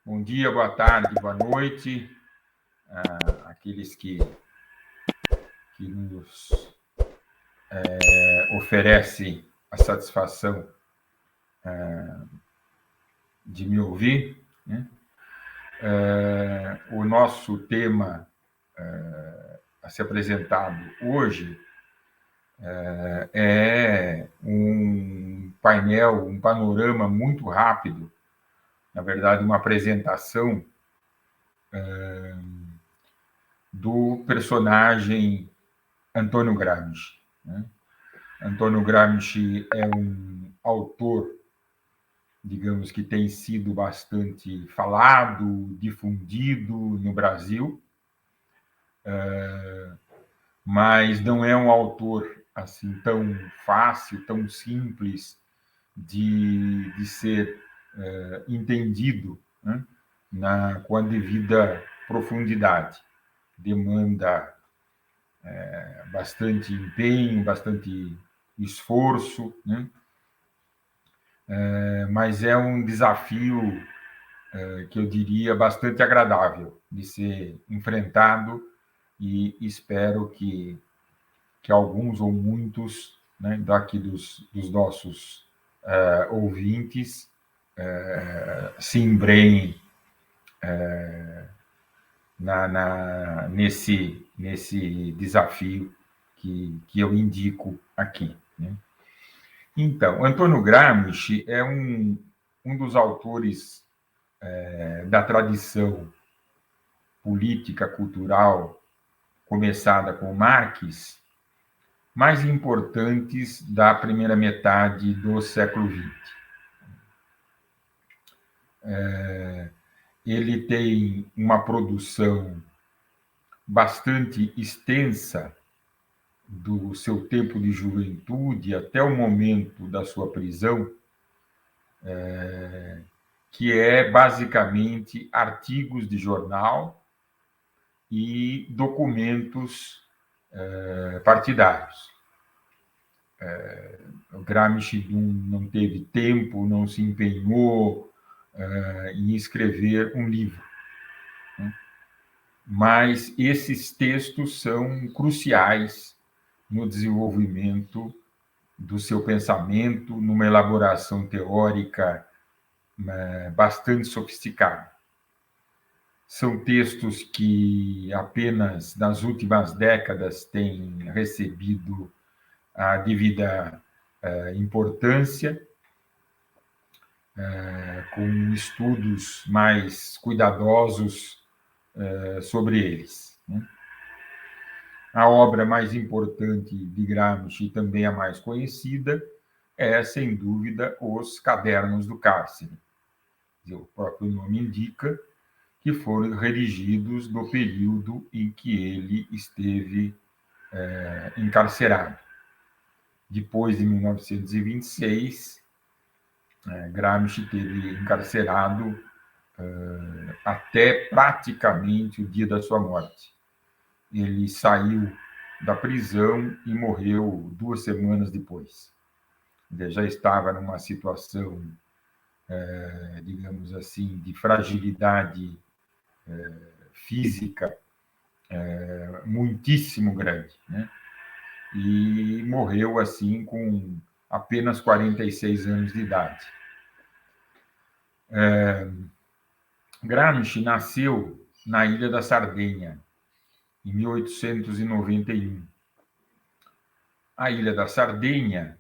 Bom dia, boa tarde, boa noite, aqueles que nos oferecem a satisfação de me ouvir, né? O nosso tema a ser apresentado hoje é um painel, um panorama muito rápido, na verdade, uma apresentação do personagem Antônio Gramsci, né? Antônio Gramsci é um autor, digamos, que tem sido bastante falado, difundido no Brasil, mas não é um autor assim tão fácil, tão simples de ser entendido, né? Com a devida profundidade. Demanda bastante empenho, bastante esforço, né? Mas é um desafio que eu diria bastante agradável de ser enfrentado e espero que alguns ou muitos, né, daqui dos nossos ouvintes se embrenhem nesse desafio que eu indico aqui, né? Então, Antônio Gramsci é um dos autores da tradição política, cultural, começada com Marx, mais importantes da primeira metade do século XX. Ele tem uma produção bastante extensa do seu tempo de juventude até o momento da sua prisão, que é basicamente artigos de jornal e documentos partidários. O Gramsci não teve tempo, não se empenhou em escrever um livro, né? Mas esses textos são cruciais no desenvolvimento do seu pensamento, numa elaboração teórica bastante sofisticada. São textos que apenas nas últimas décadas têm recebido a devida importância, com estudos mais cuidadosos sobre eles, né? A obra mais importante de Gramsci, também a mais conhecida, é, sem dúvida, Os Cadernos do Cárcere. O próprio nome indica que foram redigidos no período em que ele esteve encarcerado. Depois de 1926, Gramsci esteve encarcerado até praticamente o dia da sua morte. Ele saiu da prisão e morreu 2 semanas depois. Ele já estava numa situação, digamos assim, de fragilidade física muitíssimo grande, né? E morreu assim com apenas 46 anos de idade. Gramsci nasceu na Ilha da Sardenha, em 1891. A Ilha da Sardenha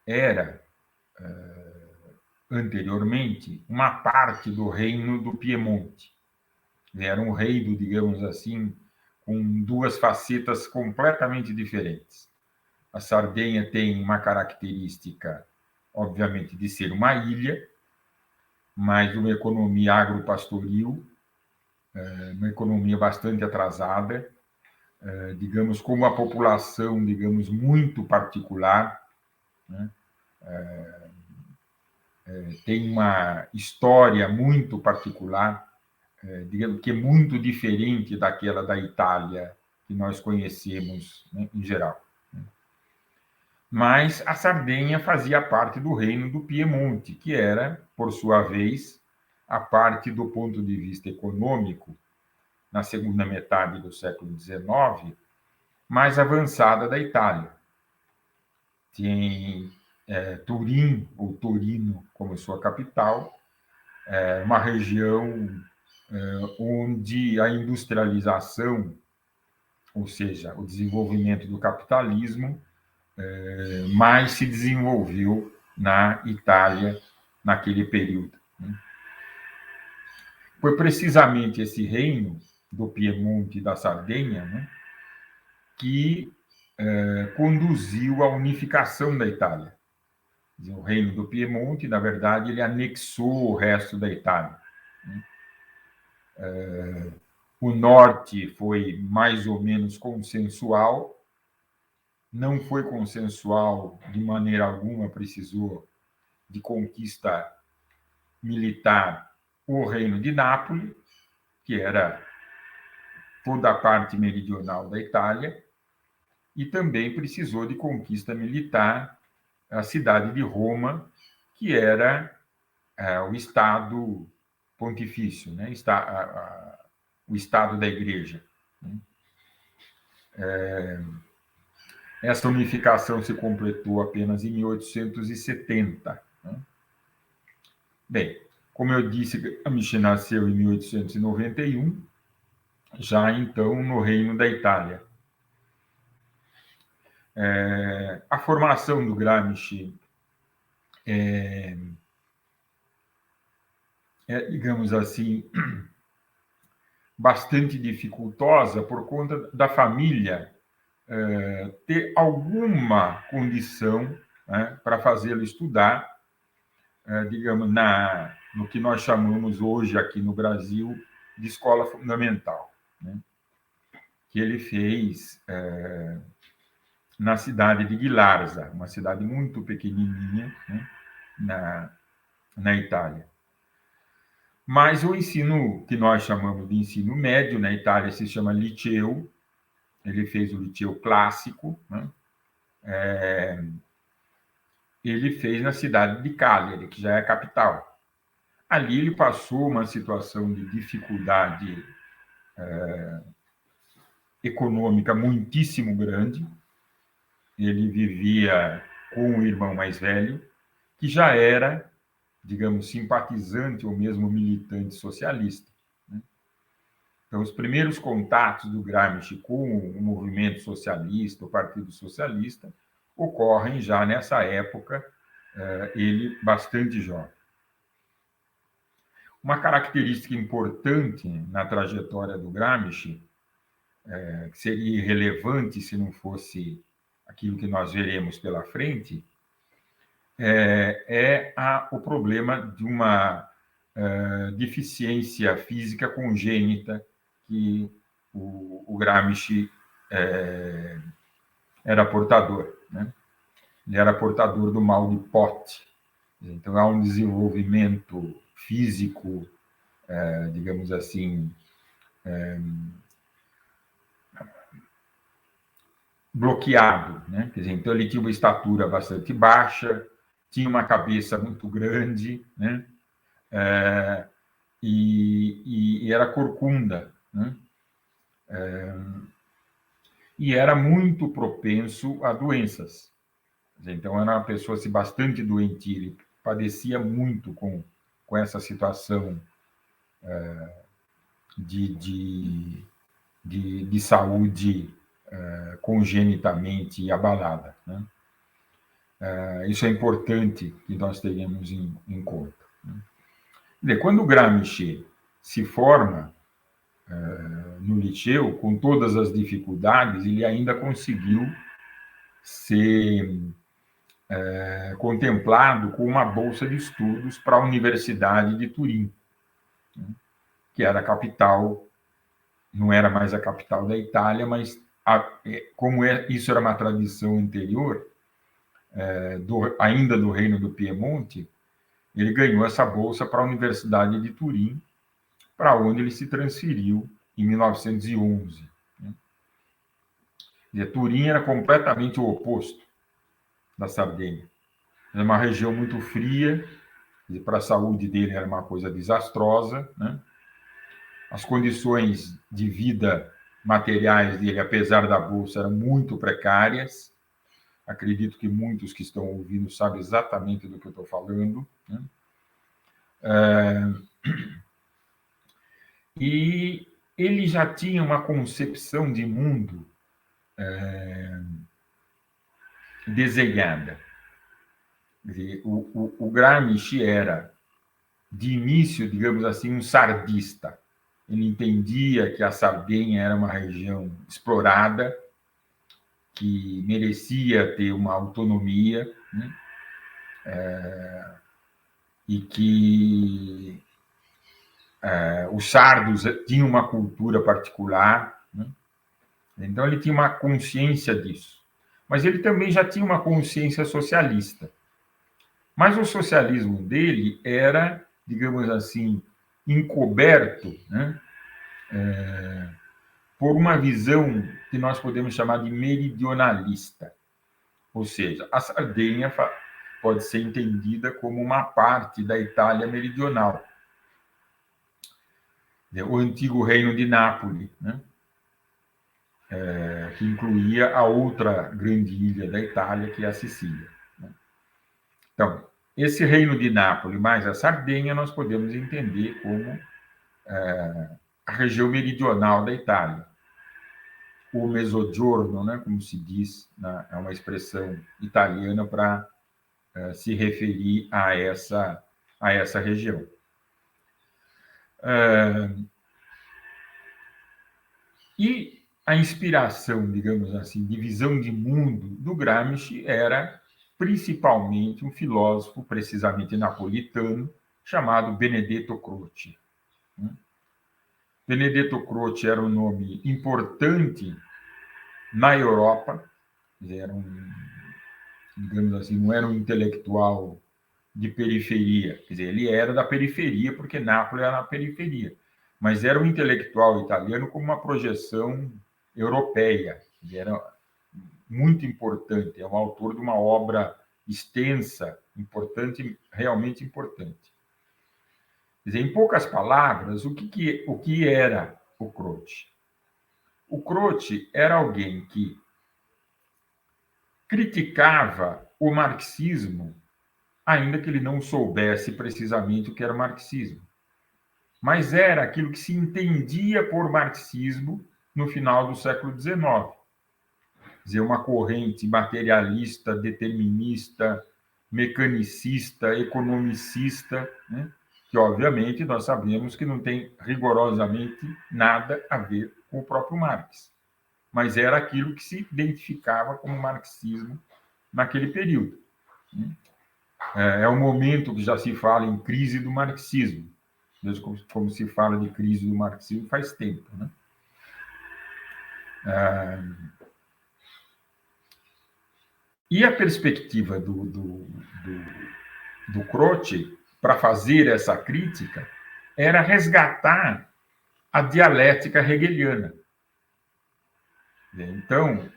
era, anteriormente, uma parte do reino do Piemonte. Era um reino, digamos assim, com 2 facetas completamente diferentes. A Sardenha tem uma característica, obviamente, de ser uma ilha, mas uma economia agropastoril, uma economia bastante atrasada, digamos, com uma população, digamos, muito particular, né? Tem uma história muito particular, digamos que é muito diferente daquela da Itália que nós conhecemos, né, em geral. Mas a Sardenha fazia parte do reino do Piemonte, que era, por sua vez, a parte do ponto de vista econômico, na segunda metade do século XIX, mais avançada da Itália. Tem Turim, ou Torino, como sua capital, uma região onde a industrialização, ou seja, o desenvolvimento do capitalismo, mais se desenvolveu na Itália naquele período. Foi precisamente esse reino do Piemonte e da Sardenha, que conduziu à unificação da Itália. O reino do Piemonte, na verdade, ele anexou o resto da Itália. O norte foi mais ou menos consensual, não foi consensual de maneira alguma, precisou de conquista militar o reino de Nápoles, que era toda a parte meridional da Itália, e também precisou de conquista militar a cidade de Roma, que era o Estado pontifício, né? O Estado da Igreja. Essa unificação se completou apenas em 1870. Bem, como eu disse, Gramsci nasceu em 1891, já então no Reino da Itália. A formação do Gramsci digamos assim, bastante dificultosa por conta da família ter alguma condição, né, para fazê-lo estudar, digamos, no que nós chamamos hoje aqui no Brasil de escola fundamental, né, que ele fez na cidade de Ghilarza, uma cidade muito pequenininha, né, na Itália. Mas o ensino que nós chamamos de ensino médio na Itália se chama liceu. Ele fez o liceu clássico, né? Ele fez na cidade de Cagliari, que já é a capital. Ali ele passou uma situação de dificuldade econômica muitíssimo grande. Ele vivia com o irmão mais velho, que já era, digamos, simpatizante ou mesmo militante socialista. Então, os primeiros contatos do Gramsci com o movimento socialista, o Partido Socialista, ocorrem já nessa época, ele bastante jovem. Uma característica importante na trajetória do Gramsci, que seria irrelevante se não fosse aquilo que nós veremos pela frente, o problema de uma deficiência física congênita que o Gramsci era portador, né? Ele era portador do mal de Pote. Então, há um desenvolvimento físico, digamos assim, bloqueado, né? Quer dizer, então, ele tinha uma estatura bastante baixa, tinha uma cabeça muito grande, né? E era corcunda, né? E era muito propenso a doenças. Então, era uma pessoa assim, bastante doentia, ele padecia muito com essa situação de saúde congenitamente abalada, né? Isso é importante que nós tenhamos em conta, né? Quando o Gramsci se forma no liceu, com todas as dificuldades, ele ainda conseguiu ser contemplado com uma bolsa de estudos para a Universidade de Turim, né, que era a capital, não era mais a capital da Itália, mas como isso era uma tradição anterior, ainda do Reino do Piemonte, ele ganhou essa bolsa para a Universidade de Turim, para onde ele se transferiu em 1911. Né? E Turim era completamente o oposto da Sardenha. É uma região muito fria, para a saúde dele era uma coisa desastrosa, né? As condições de vida materiais dele, apesar da bolsa, eram muito precárias. Acredito que muitos que estão ouvindo sabem exatamente do que eu estou falando, né? E ele já tinha uma concepção de mundo desenhada. Quer dizer, o Gramsci era, de início, digamos assim, um sardista. Ele entendia que a Sardenha era uma região explorada, que merecia ter uma autonomia, né? E que os sardos tinham uma cultura particular, né? Então ele tinha uma consciência disso. Mas ele também já tinha uma consciência socialista. Mas o socialismo dele era, digamos assim, encoberto, né, por uma visão que nós podemos chamar de meridionalista. Ou seja, a Sardenha pode ser entendida como uma parte da Itália meridional, o antigo reino de Nápoles, né, que incluía a outra grande ilha da Itália, que é a Sicília. Então, esse reino de Nápoles mais a Sardenha nós podemos entender como a região meridional da Itália. O Mezzogiorno, né, como se diz, é uma expressão italiana para se referir a essa região. E a inspiração, digamos assim, de visão de mundo do Gramsci era principalmente um filósofo, precisamente napolitano, chamado Benedetto Croce. Benedetto Croce era um nome importante na Europa, era digamos assim, não era um intelectual de periferia, quer dizer, ele era da periferia porque Nápoles era na periferia, mas era um intelectual italiano com uma projeção europeia, era muito importante, é um autor de uma obra extensa, importante, realmente importante. Quer dizer, em poucas palavras, o que era o Croce? O Croce era alguém que criticava o marxismo, ainda que ele não soubesse precisamente o que era o marxismo. Mas era aquilo que se entendia por marxismo no final do século XIX. Quer dizer, uma corrente materialista, determinista, mecanicista, economicista, né? Que, obviamente, nós sabemos que não tem rigorosamente nada a ver com o próprio Marx. Mas era aquilo que se identificava como marxismo naquele período. É um momento que já se fala em crise do marxismo, como se fala de crise do marxismo faz tempo, né? E a perspectiva do Croce para fazer essa crítica era resgatar a dialética hegeliana. Então,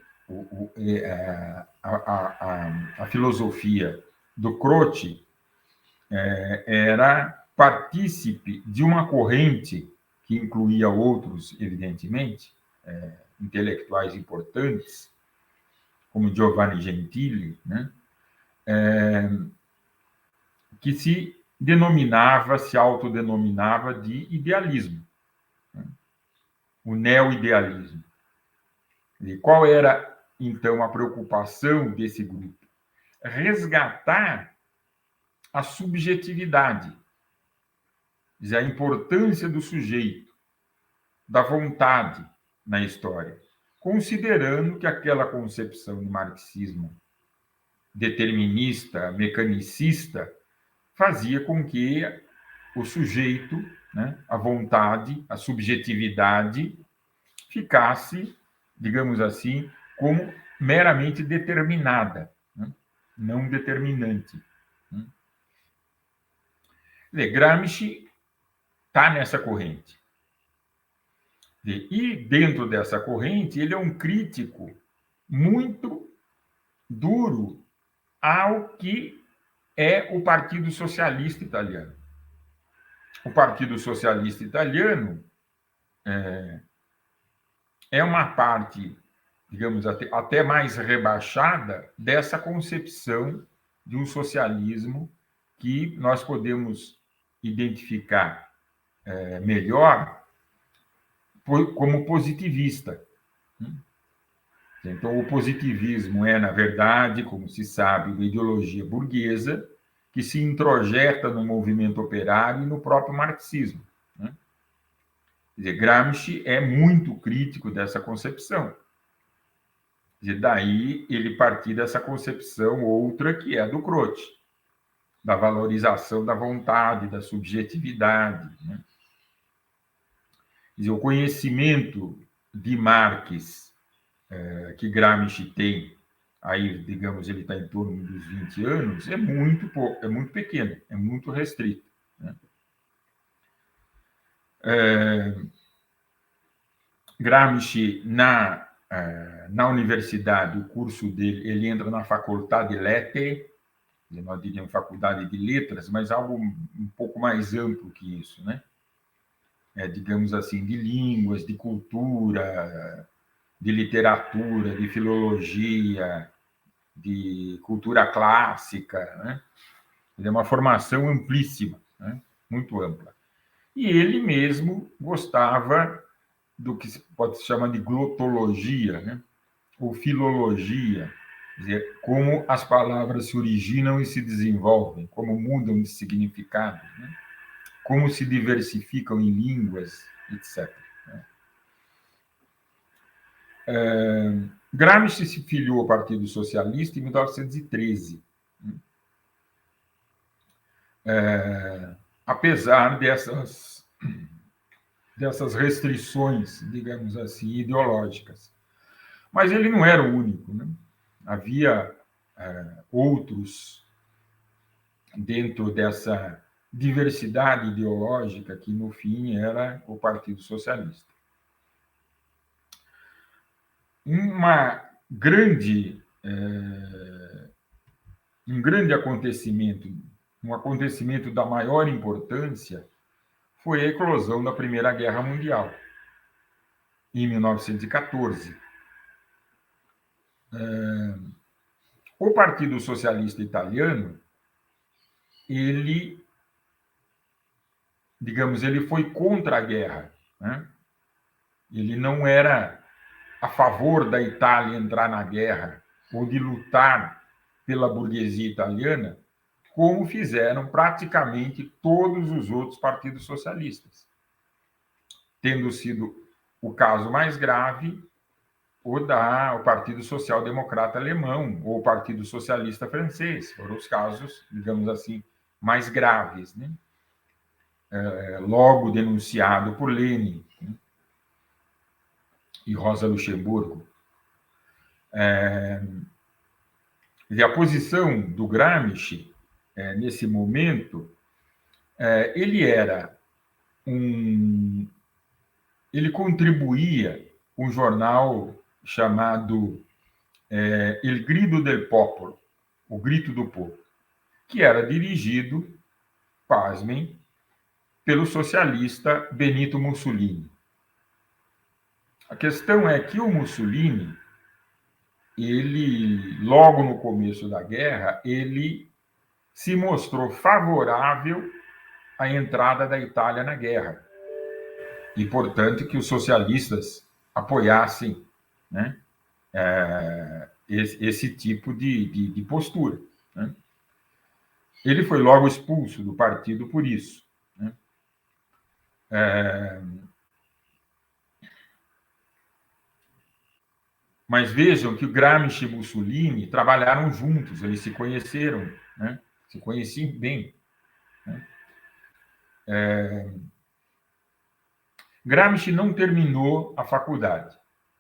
a filosofia do Croce era partícipe de uma corrente que incluía outros, evidentemente, intelectuais importantes, como Giovanni Gentili, né? Que se autodenominava de idealismo, né? O neo-idealismo. E qual era, então, a preocupação desse grupo? Resgatar a subjetividade, a importância do sujeito, da vontade na história, considerando que aquela concepção de marxismo determinista, mecanicista, fazia com que o sujeito, né, a vontade, a subjetividade, ficasse, digamos assim, como meramente determinada, né, não determinante. Gramsci está nessa corrente. E dentro dessa corrente, ele é um crítico muito duro ao que é o Partido Socialista Italiano. O Partido Socialista Italiano é uma parte, digamos, até mais rebaixada dessa concepção de um socialismo que nós podemos identificar melhor como positivista. Então, o positivismo é, na verdade, como se sabe, uma ideologia burguesa que se introjeta no movimento operário e no próprio marxismo. Quer dizer, Gramsci é muito crítico dessa concepção. Quer dizer, daí ele partir dessa concepção outra que é a do Croce, da valorização da vontade, da subjetividade. Quer dizer, o conhecimento de Marx que Gramsci tem, aí, digamos, ele está em torno dos 20 anos, é muito pouco, é muito pequeno, é muito restrito. Gramsci, na universidade, o curso dele, ele entra na Faculdade Lettere, nós diríamos Faculdade de Letras, mas algo um pouco mais amplo que isso, né? Digamos assim, de línguas, de cultura, de literatura, de filologia, de cultura clássica, né? É uma formação amplíssima, né? Muito ampla. E ele mesmo gostava do que pode se chamar de glotologia, né? Ou filologia, quer dizer, como as palavras se originam e se desenvolvem, como mudam de significado, né? Como se diversificam em línguas, etc. Gramsci se filiou ao Partido Socialista em 1913. Apesar dessas restrições, digamos assim, ideológicas. Mas ele não era o único, né? Havia outros dentro dessa diversidade ideológica que, no fim, era o Partido Socialista. Um grande acontecimento, um acontecimento da maior importância, foi a eclosão da Primeira Guerra Mundial, em 1914. O Partido Socialista Italiano, ele foi contra a guerra, né? Ele não era a favor da Itália entrar na guerra ou de lutar pela burguesia italiana, como fizeram praticamente todos os outros partidos socialistas, tendo sido o caso mais grave o Partido Social Democrata Alemão ou o Partido Socialista Francês. Foram os casos, digamos assim, mais graves, né? Logo denunciado por Lenin, né? E Rosa Luxemburgo. E a posição do Gramsci, nesse momento, ele contribuía um jornal chamado Il Grido del Popolo, o Grito do Povo, que era dirigido, pasmem, pelo socialista Benito Mussolini. A questão é que o Mussolini, ele, logo no começo da guerra, ele se mostrou favorável à entrada da Itália na guerra. E, portanto, que os socialistas apoiassem, né, esse tipo de postura, né? Ele foi logo expulso do partido por isso, né? Mas vejam que o Gramsci e Mussolini trabalharam juntos, eles se conheceram, né? Se conheciam bem, né? Gramsci não terminou a faculdade,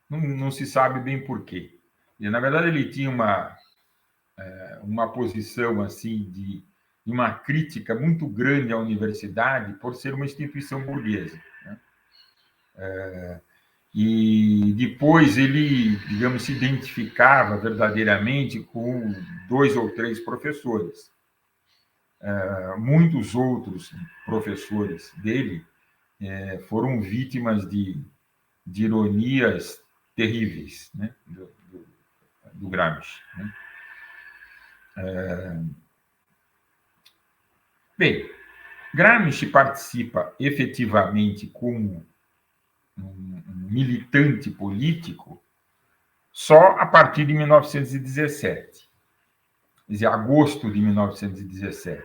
não se sabe bem por quê. E, na verdade, ele tinha uma posição assim de uma crítica muito grande à universidade por ser uma instituição burguesa, né? E depois ele, digamos, se identificava verdadeiramente com 2 ou 3 professores. muitos outros professores dele foram vítimas de ironias terríveis, né, do Gramsci. Né? Bem, Gramsci participa efetivamente como um militante político só a partir de 1917, quer dizer, agosto de 1917,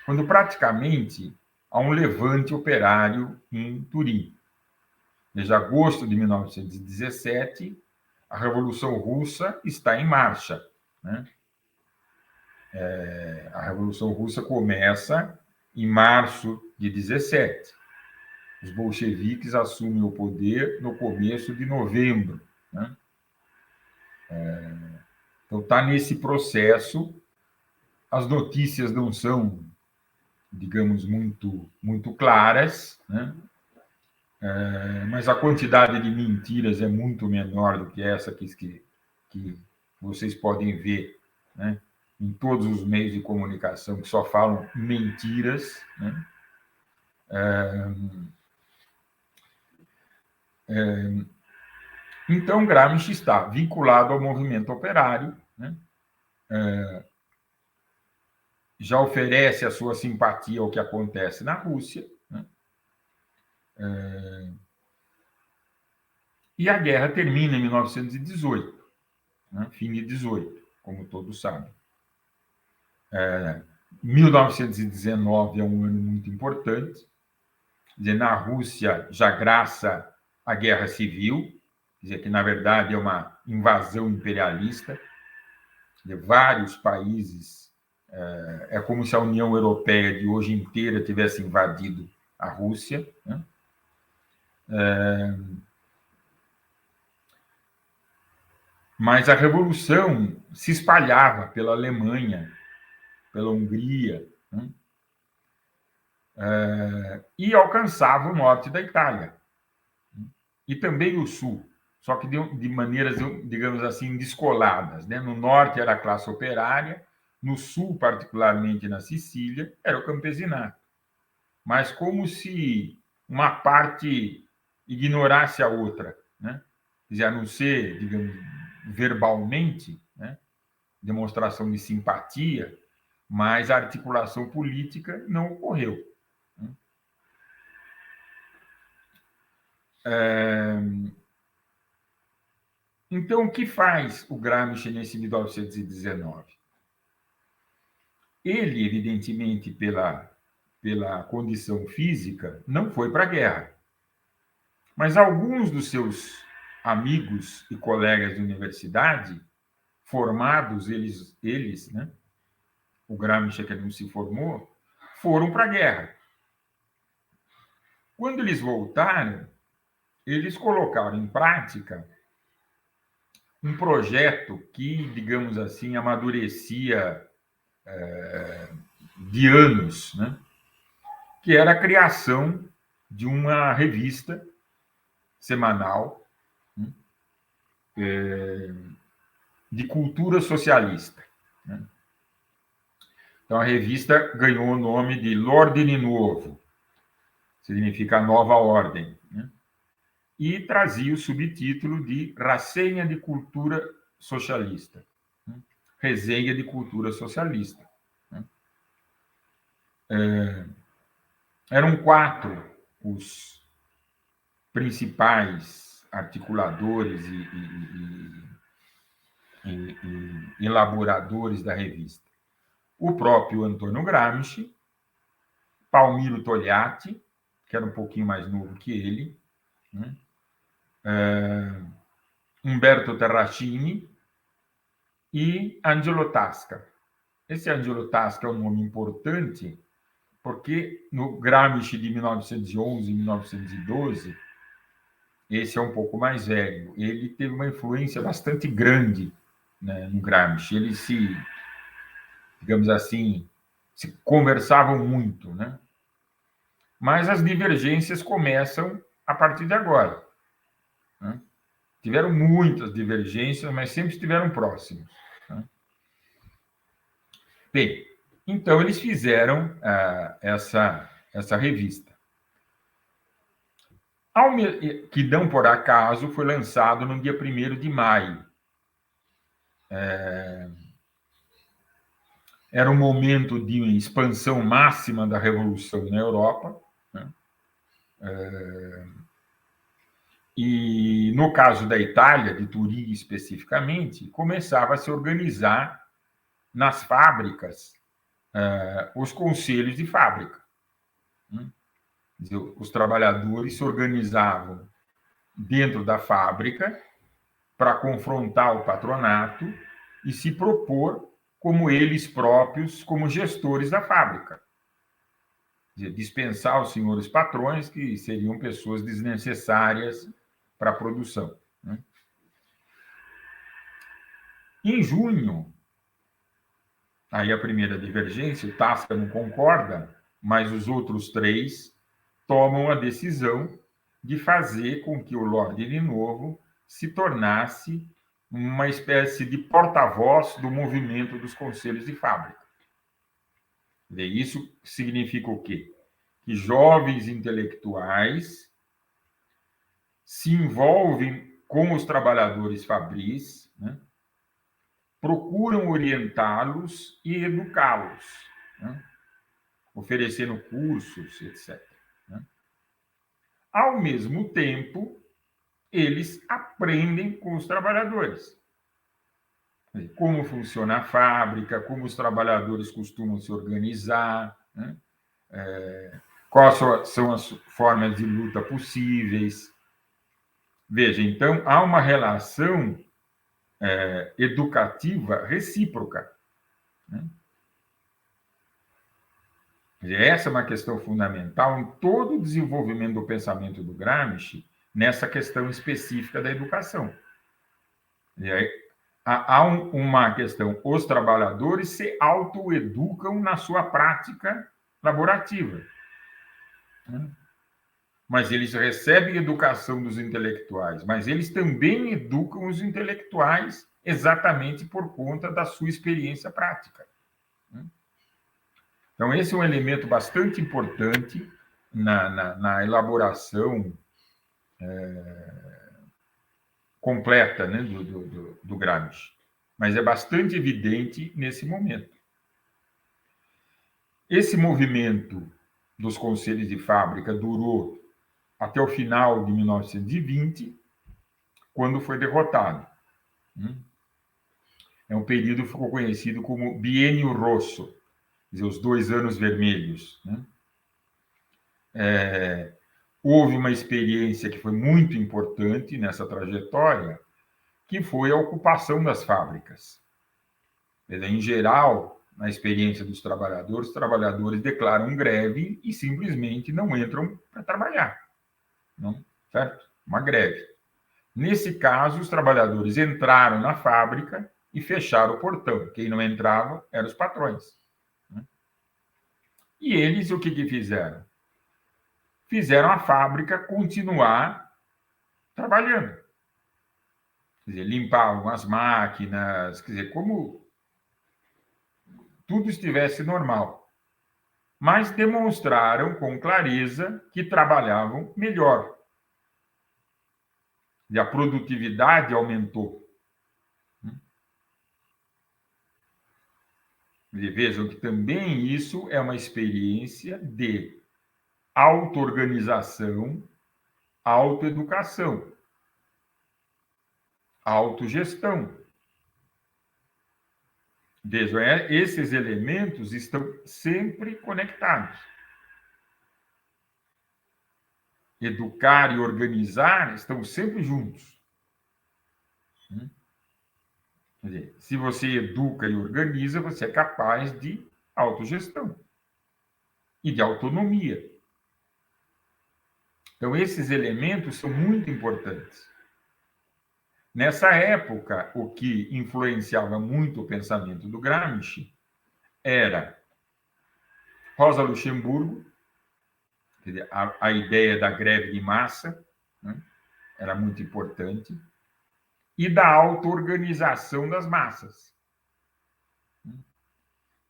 quando praticamente há um levante operário em Turim. Desde agosto de 1917, a Revolução Russa está em marcha. Né? A Revolução Russa começa em março de 17. Os bolcheviques assumem o poder no começo de novembro. Né? Então, está nesse processo. As notícias não são, digamos, muito claras, né? Mas a quantidade de mentiras é muito menor do que essa que vocês podem ver, né, em todos os meios de comunicação que só falam mentiras. Né? Então, Gramsci está vinculado ao movimento operário, né? Já oferece a sua simpatia ao que acontece na Rússia, né? E a guerra termina em 1918, né? Fim de 18, como todos sabem. 1919 é um ano muito importante. Quer dizer, na Rússia já graça a guerra civil, quer dizer, que na verdade é uma invasão imperialista. De vários países, é como se a União Europeia de hoje inteira tivesse invadido a Rússia. Né? Mas a revolução se espalhava pela Alemanha, pela Hungria, né? E alcançava o norte da Itália, e também o sul, só que de maneiras, digamos assim, descoladas. Né? No norte era a classe operária, no sul, particularmente na Sicília, era o campesinato. Mas como se uma parte ignorasse a outra, né? Quer dizer, a não ser, digamos, verbalmente, né? Demonstração de simpatia, mas a articulação política não ocorreu. Então, o que faz o Gramsci nesse 1919? Ele, evidentemente, pela condição física, não foi para a guerra. Mas alguns dos seus amigos e colegas de universidade, formados, eles, né? O Gramsci que não se formou, foram para a guerra. Quando eles voltaram, eles colocaram em prática um projeto que, digamos assim, amadurecia de anos, né? Que era a criação de uma revista semanal, né? De cultura socialista. Né? Então, a revista ganhou o nome de L'Ordine Nuovo, significa nova ordem, né? E trazia o subtítulo de Rassenha de Cultura Socialista, né? Resenha de Cultura Socialista. Né? Eram 4 os principais articuladores e elaboradores da revista. O próprio Antônio Gramsci, Palmiro Togliatti, que era um pouquinho mais novo que ele, né? Umberto Terracini e Angelo Tasca. Esse Angelo Tasca é um nome importante porque no Gramsci de 1911 e 1912, esse é um pouco mais velho, ele teve uma influência bastante grande, né, no Gramsci. Eles digamos assim, se conversavam muito, né? Mas as divergências começam a partir de agora. Né? Tiveram muitas divergências, mas sempre estiveram próximos. Né? Bem, Então, eles fizeram essa revista. Que não por acaso foi lançado no dia 1º de maio. Era um momento de expansão máxima da Revolução na Europa, né? E, no caso da Itália, de Turim especificamente, começava a se organizar nas fábricas os conselhos de fábrica. Né? Os trabalhadores se organizavam dentro da fábrica para confrontar o patronato e se propor como eles próprios, como gestores da fábrica. Dispensar os senhores patrões, que seriam pessoas desnecessárias para a produção. Né? Em junho, aí a primeira divergência, o Tasca não concorda, mas os outros 3 tomam a decisão de fazer com que o Lorde de Novo se tornasse uma espécie de porta-voz do movimento dos conselhos de fábrica. E isso significa o quê? Que jovens intelectuais se envolvem com os trabalhadores fabris, né? Procuram orientá-los e educá-los, né? Oferecendo cursos, etc. Né? Ao mesmo tempo, eles aprendem com os trabalhadores. Como funciona a fábrica, como os trabalhadores costumam se organizar, né? Quais são as formas de luta possíveis. Veja, então, há uma relação educativa recíproca. Né? Essa é uma questão fundamental em todo o desenvolvimento do pensamento do Gramsci, nessa questão específica da educação. E aí, há uma questão: os trabalhadores se autoeducam na sua prática laborativa. Né? Mas eles recebem educação dos intelectuais, mas eles também educam os intelectuais exatamente por conta da sua experiência prática. Então, esse é um elemento bastante importante na elaboração completa, né, do Gramsci. Mas é bastante evidente nesse momento. Esse movimento dos conselhos de fábrica durou até o final de 1920, quando foi derrotado. É um período que ficou conhecido como Biênio Rosso, quer dizer, os 2 anos vermelhos. Houve uma experiência que foi muito importante nessa trajetória, que foi a ocupação das fábricas. Em geral, na experiência dos trabalhadores, os trabalhadores declaram greve e simplesmente não entram para trabalhar. Não, certo? Uma greve. Nesse caso, os trabalhadores entraram na fábrica e fecharam o portão. Quem não entrava eram os patrões. E eles, o que fizeram? Fizeram a fábrica continuar trabalhando. Quer dizer, limpavam as máquinas, quer dizer, como tudo estivesse normal. Mas demonstraram com clareza que trabalhavam melhor. E a produtividade aumentou. E vejam que também isso é uma experiência de auto-organização, autoeducação, autogestão. Vejam, esses elementos estão sempre conectados. Educar e organizar estão sempre juntos. Quer dizer, se você educa e organiza, você é capaz de autogestão e de autonomia. Então, esses elementos são muito importantes. Nessa época, o que influenciava muito o pensamento do Gramsci era Rosa Luxemburgo, quer dizer, a ideia da greve de massa, né, era muito importante, e da auto-organização das massas.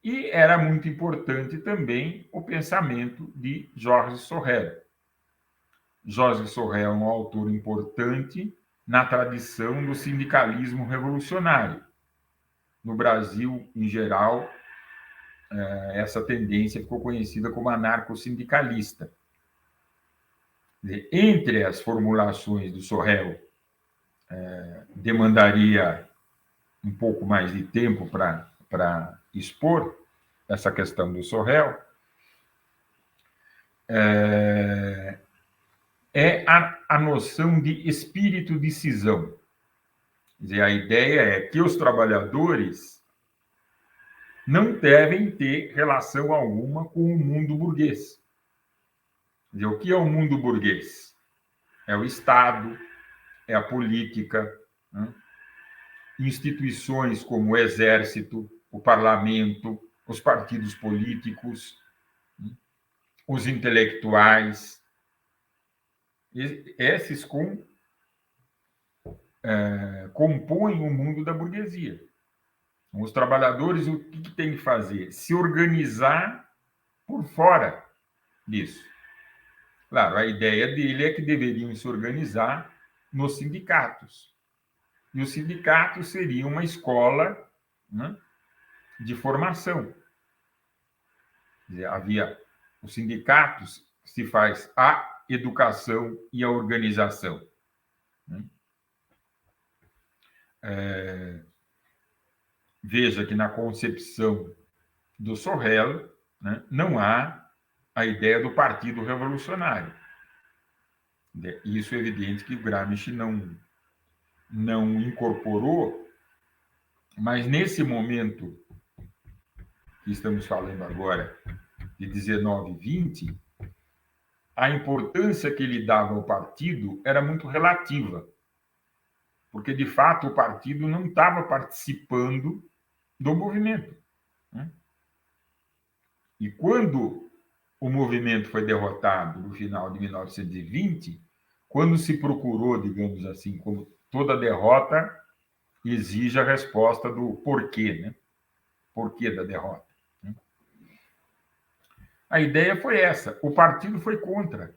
E era muito importante também o pensamento de Georges Sorel. Georges Sorel é um autor importante na tradição do sindicalismo revolucionário. No Brasil, em geral, essa tendência ficou conhecida como anarcossindicalista. Entre as formulações do Sorel, demandaria um pouco mais de tempo para expor essa questão do Sorel, é a noção de espírito de cisão. Quer dizer, a ideia é que os trabalhadores não devem ter relação alguma com o mundo burguês. Quer dizer, o que é o mundo burguês? É o Estado, é a política, né? Instituições como o Exército, o Parlamento, os partidos políticos, né? Os intelectuais. Esses compõem o mundo da burguesia. Os trabalhadores, o que têm que fazer? Se organizar por fora disso. Claro, a ideia dele é que deveriam se organizar nos sindicatos. E os sindicatos seriam uma escola, né, de formação. Quer dizer, havia os sindicatos, se faz a educação e a organização. Né? Veja que na concepção do Sorel, né, não há a ideia do Partido Revolucionário. Isso é evidente que o Gramsci não incorporou, mas nesse momento que estamos falando agora, de 19 e 20, a importância que ele dava ao partido era muito relativa, porque, de fato, o partido não estava participando do movimento. Né? E quando o movimento foi derrotado no final de 1920, quando se procurou, digamos assim, como toda derrota exige a resposta do porquê, né? Porquê da derrota. Né? A ideia foi essa. O partido foi contra,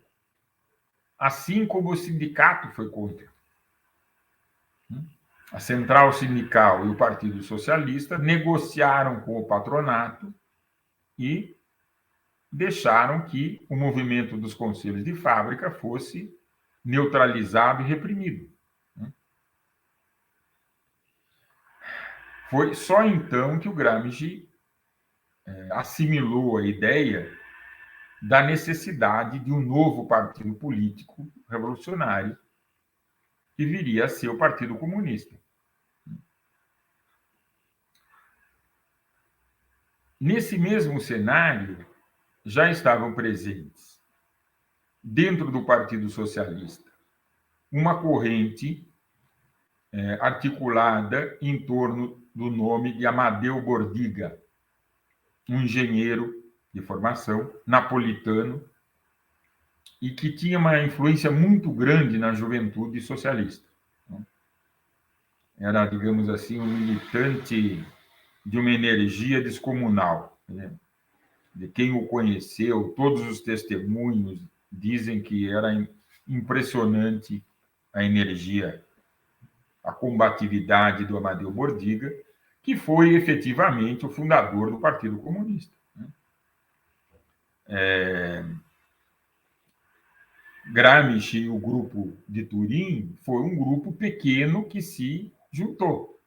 assim como o sindicato foi contra. A Central Sindical e o Partido Socialista negociaram com o patronato e deixaram que o movimento dos conselhos de fábrica fosse neutralizado e reprimido. Foi só então que o Gramsci assimilou a ideia da necessidade de um novo partido político revolucionário que viria a ser o Partido Comunista. Nesse mesmo cenário, já estavam presentes, dentro do Partido Socialista, uma corrente articulada em torno do nome de Amadeu Bordiga, um engenheiro de formação, napolitano, e que tinha uma influência muito grande na juventude socialista. Era, digamos assim, um militante de uma energia descomunal. Né? De quem o conheceu, todos os testemunhos dizem que era impressionante a energia, a combatividade do Amadeu Bordiga, que foi efetivamente o fundador do Partido Comunista. Gramsci e o grupo de Turim foi um grupo pequeno que se juntou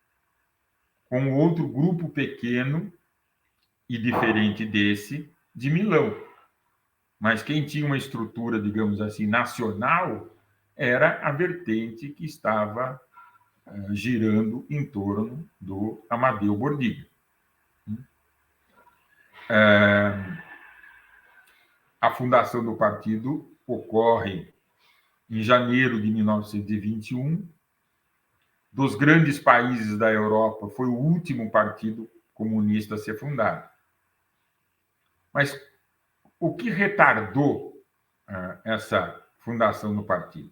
com outro grupo pequeno e diferente desse de Milão. Mas quem tinha uma estrutura, digamos assim, nacional era a vertente que estava girando em torno do Amadeu Bordiga. A fundação do partido ocorre em janeiro de 1921. Dos grandes países da Europa, foi o último partido comunista a ser fundado. Mas o que retardou essa fundação do partido?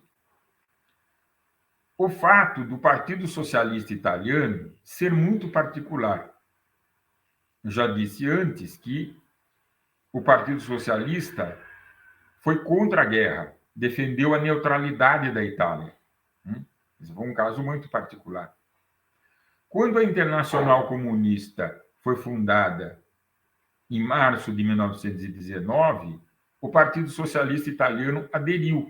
O fato do Partido Socialista Italiano ser muito particular. eu já disse antes que o Partido Socialista foi contra a guerra, defendeu a neutralidade da Itália. Esse foi um caso muito particular. Quando a Internacional Comunista foi fundada em março de 1919, o Partido Socialista Italiano aderiu.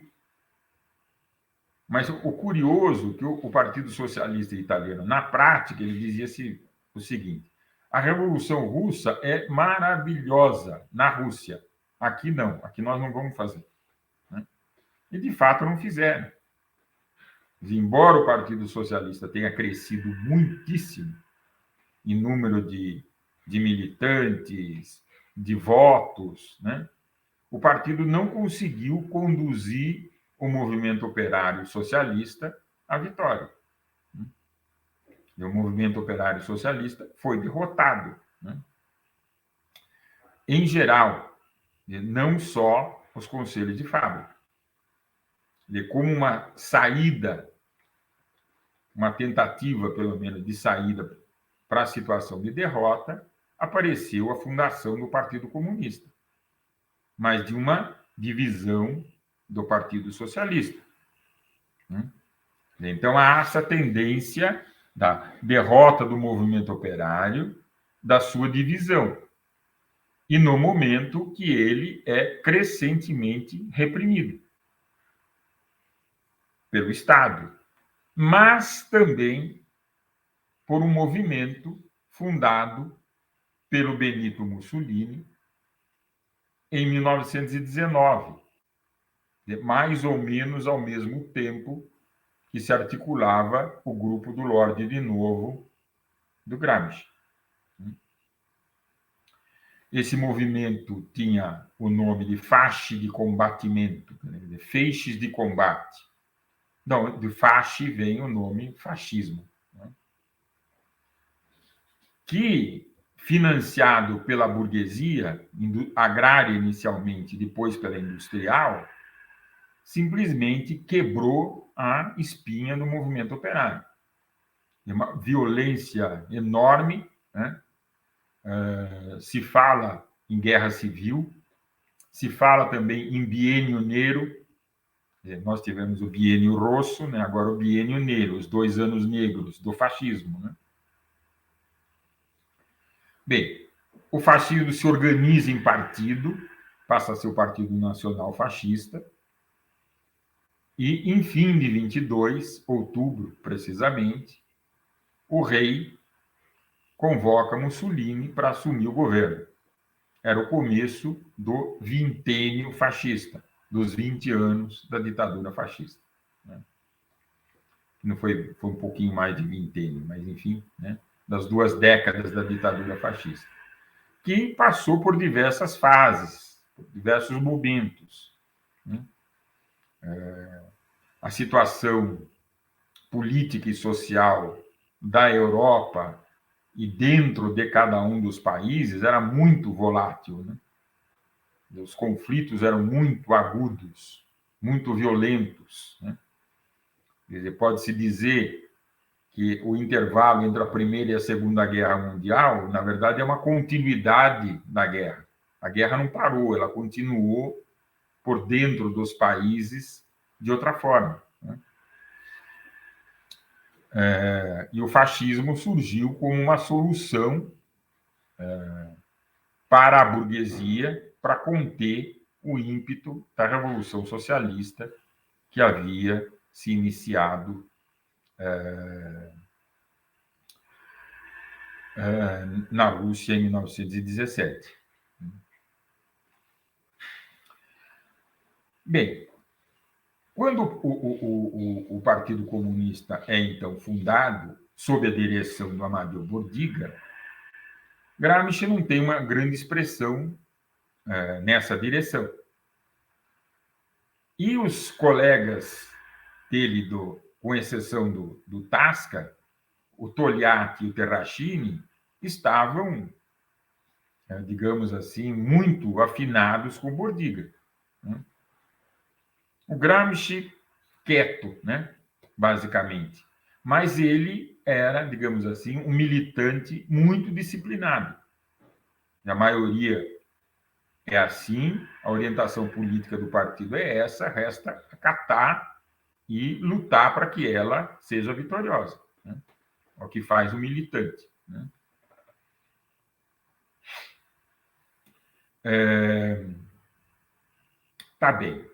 Mas o curioso é que o Partido Socialista Italiano, na prática, ele dizia o seguinte: a Revolução Russa é maravilhosa na Rússia. Aqui não, aqui nós não vamos fazer. E, de fato, não fizeram. Embora o Partido Socialista tenha crescido muitíssimo em número de militantes, de votos, né? O partido não conseguiu conduzir o movimento operário socialista à vitória. E o movimento operário socialista foi derrotado, né? Em geral, não só os conselhos de fábrica. Como uma saída, uma tentativa, pelo menos, de saída para a situação de derrota, apareceu a fundação do Partido Comunista, mas de uma divisão do Partido Socialista. Então, há essa tendência da derrota do movimento operário, da sua divisão, e no momento que ele é crescentemente reprimido pelo Estado, mas também por um movimento fundado pelo Benito Mussolini em 1919, mais ou menos ao mesmo tempo que se articulava o grupo do Lorde de Novo do Gramsci. Esse movimento tinha o nome de Fasci de Combattimento, de feixes de combate. Não, de fasci vem o nome fascismo, né? Que, financiado pela burguesia agrária inicialmente, depois pela industrial, simplesmente quebrou a espinha do movimento operário. Uma violência enorme, né? Se fala em guerra civil, se fala também em biênio negro. Nós tivemos o biênio rosso, né? Agora o biênio negro, os 2 anos negros do fascismo, né? Bem, o fascismo se organiza em partido, passa a ser o Partido Nacional Fascista, e em fim de 22, outubro precisamente, o rei convoca Mussolini para assumir o governo. Era o começo do vintênio fascista, dos 20 anos da ditadura fascista, né? Não foi um pouquinho mais de vintênio, mas enfim, né? Das 2 décadas da ditadura fascista, que passou por diversas fases, por diversos momentos, né? A situação política e social da Europa e dentro de cada um dos países era muito volátil, né? Os conflitos eram muito agudos, muito violentos, né? Quer dizer, pode-se dizer que o intervalo entre a Primeira e a Segunda Guerra Mundial, na verdade, é uma continuidade da guerra. A guerra não parou, ela continuou por dentro dos países de outra forma, né? E o fascismo surgiu como uma solução para a burguesia, para conter o ímpeto da Revolução Socialista que havia se iniciado na Rússia em 1917. Bem, quando o Partido Comunista é, então, fundado, sob a direção do Amadeu Bordiga, Gramsci não tem uma grande expressão nessa direção. E os colegas dele, com exceção do Tasca, o Togliatti e o Terracini, estavam, digamos assim, muito afinados com o Bordiga, né? O Gramsci quieto, né? Basicamente. Mas ele era, digamos assim, um militante muito disciplinado. A maioria é assim, a orientação política do partido é essa, resta acatar e lutar para que ela seja vitoriosa, né? É o que faz o militante, né? Tá bem.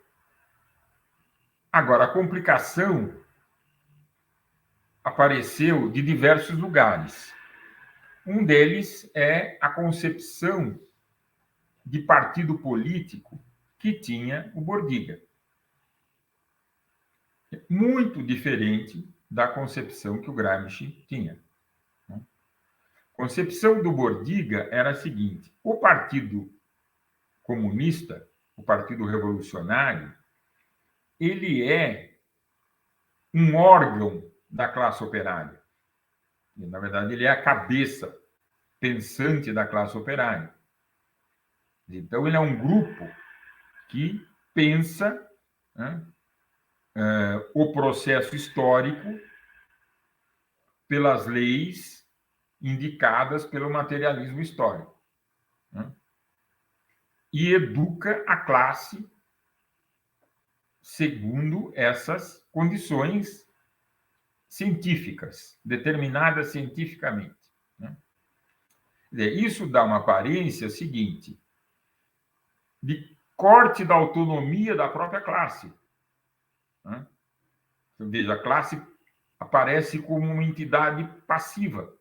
Agora, a complicação apareceu de diversos lugares. Um deles é a concepção de partido político que tinha o Bordiga. Muito diferente da concepção que o Gramsci tinha. A concepção do Bordiga era a seguinte: o Partido Comunista, o Partido Revolucionário, ele é um órgão da classe operária. E, na verdade, ele é a cabeça pensante da classe operária. Então, ele é um grupo que pensa, né, o processo histórico pelas leis indicadas pelo materialismo histórico, né, e educa a classe segundo essas condições científicas, determinadas cientificamente, né? Isso dá uma aparência seguinte, de corte da autonomia da própria classe, né? Então, veja, a classe aparece como uma entidade passiva.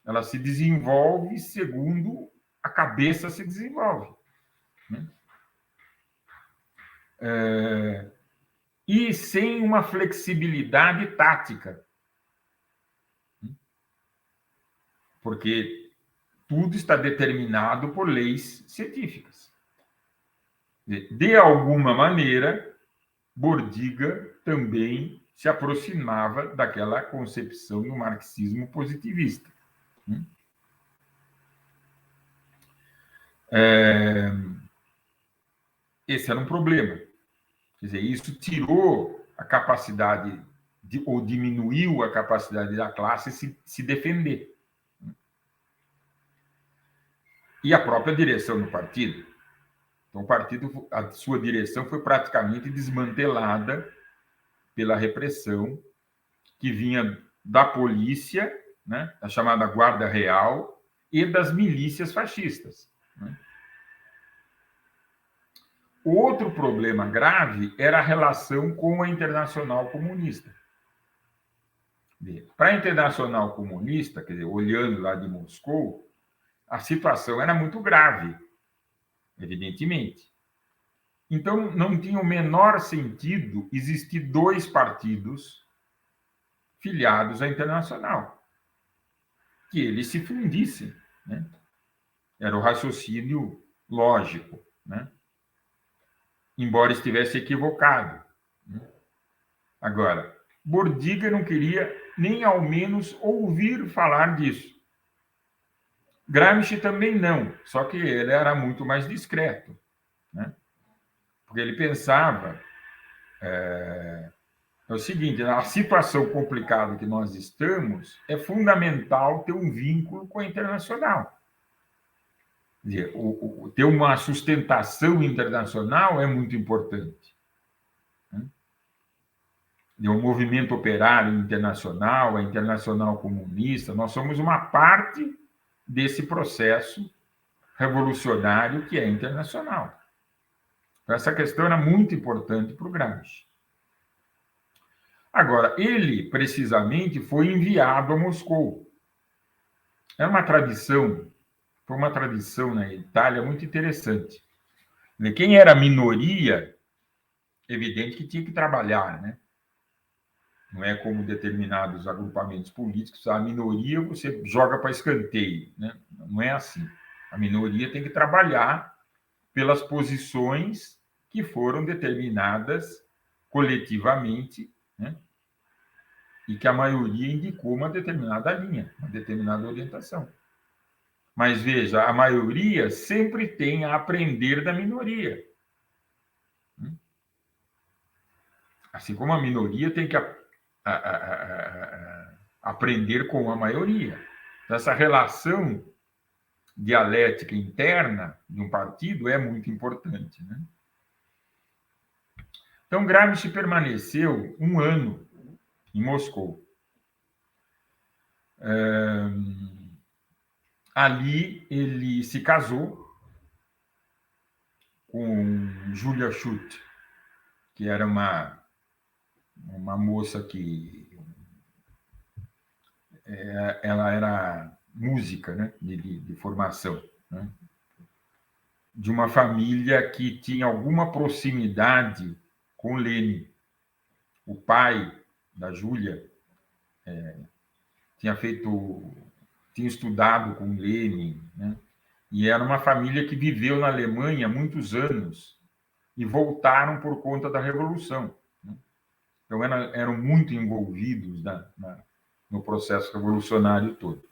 Ela se desenvolve segundo a cabeça se desenvolve, né? E sem uma flexibilidade tática, porque tudo está determinado por leis científicas. De alguma maneira, Bordiga também se aproximava daquela concepção do marxismo positivista. Esse era um problema. Quer dizer, isso tirou a capacidade ou diminuiu a capacidade da classe se defender. E a própria direção do partido. Então, o partido, a sua direção foi praticamente desmantelada pela repressão que vinha da polícia, né, a chamada Guarda Real, e das milícias fascistas, né? Outro problema grave era a relação com a Internacional Comunista. Para a Internacional Comunista, quer dizer, olhando lá de Moscou, a situação era muito grave, evidentemente. Então, não tinha o menor sentido existir dois partidos filiados à Internacional, que eles se fundissem, né? Era o raciocínio lógico, né? Embora estivesse equivocado, né? Agora, Bordiga não queria nem ao menos ouvir falar disso. Gramsci também não, só que ele era muito mais discreto, né? Porque ele pensava é o seguinte: na situação complicada que nós estamos, é fundamental ter um vínculo com a internacional. Quer dizer, ter uma sustentação internacional é muito importante, né? O movimento operário internacional, a Internacional Comunista, nós somos uma parte desse processo revolucionário que é internacional. Então, essa questão era muito importante para o Gramsci. Agora, ele, precisamente, foi enviado a Moscou. Era uma tradição, foi uma tradição na Itália muito interessante. Quem era minoria, evidente que tinha que trabalhar, né? Não é como determinados agrupamentos políticos, a minoria você joga para escanteio, né? Não é assim. A minoria tem que trabalhar pelas posições que foram determinadas coletivamente, né? E que a maioria indicou uma determinada linha, uma determinada orientação. Mas veja, a maioria sempre tem a aprender da minoria. Assim como a minoria tem que aprender com a maioria. Então, essa relação dialética interna de um partido é muito importante, né? Então, Gramsci permaneceu 1 ano em Moscou. Ali ele se casou com Julia Schutt, que era uma moça que ela era música, né, de formação, né, de uma família que tinha alguma proximidade com Lenin. O pai da Júlia tinha estudado com Lenin, né, e era uma família que viveu na Alemanha muitos anos e voltaram por conta da Revolução, né? Então, eram muito envolvidos no processo revolucionário todo.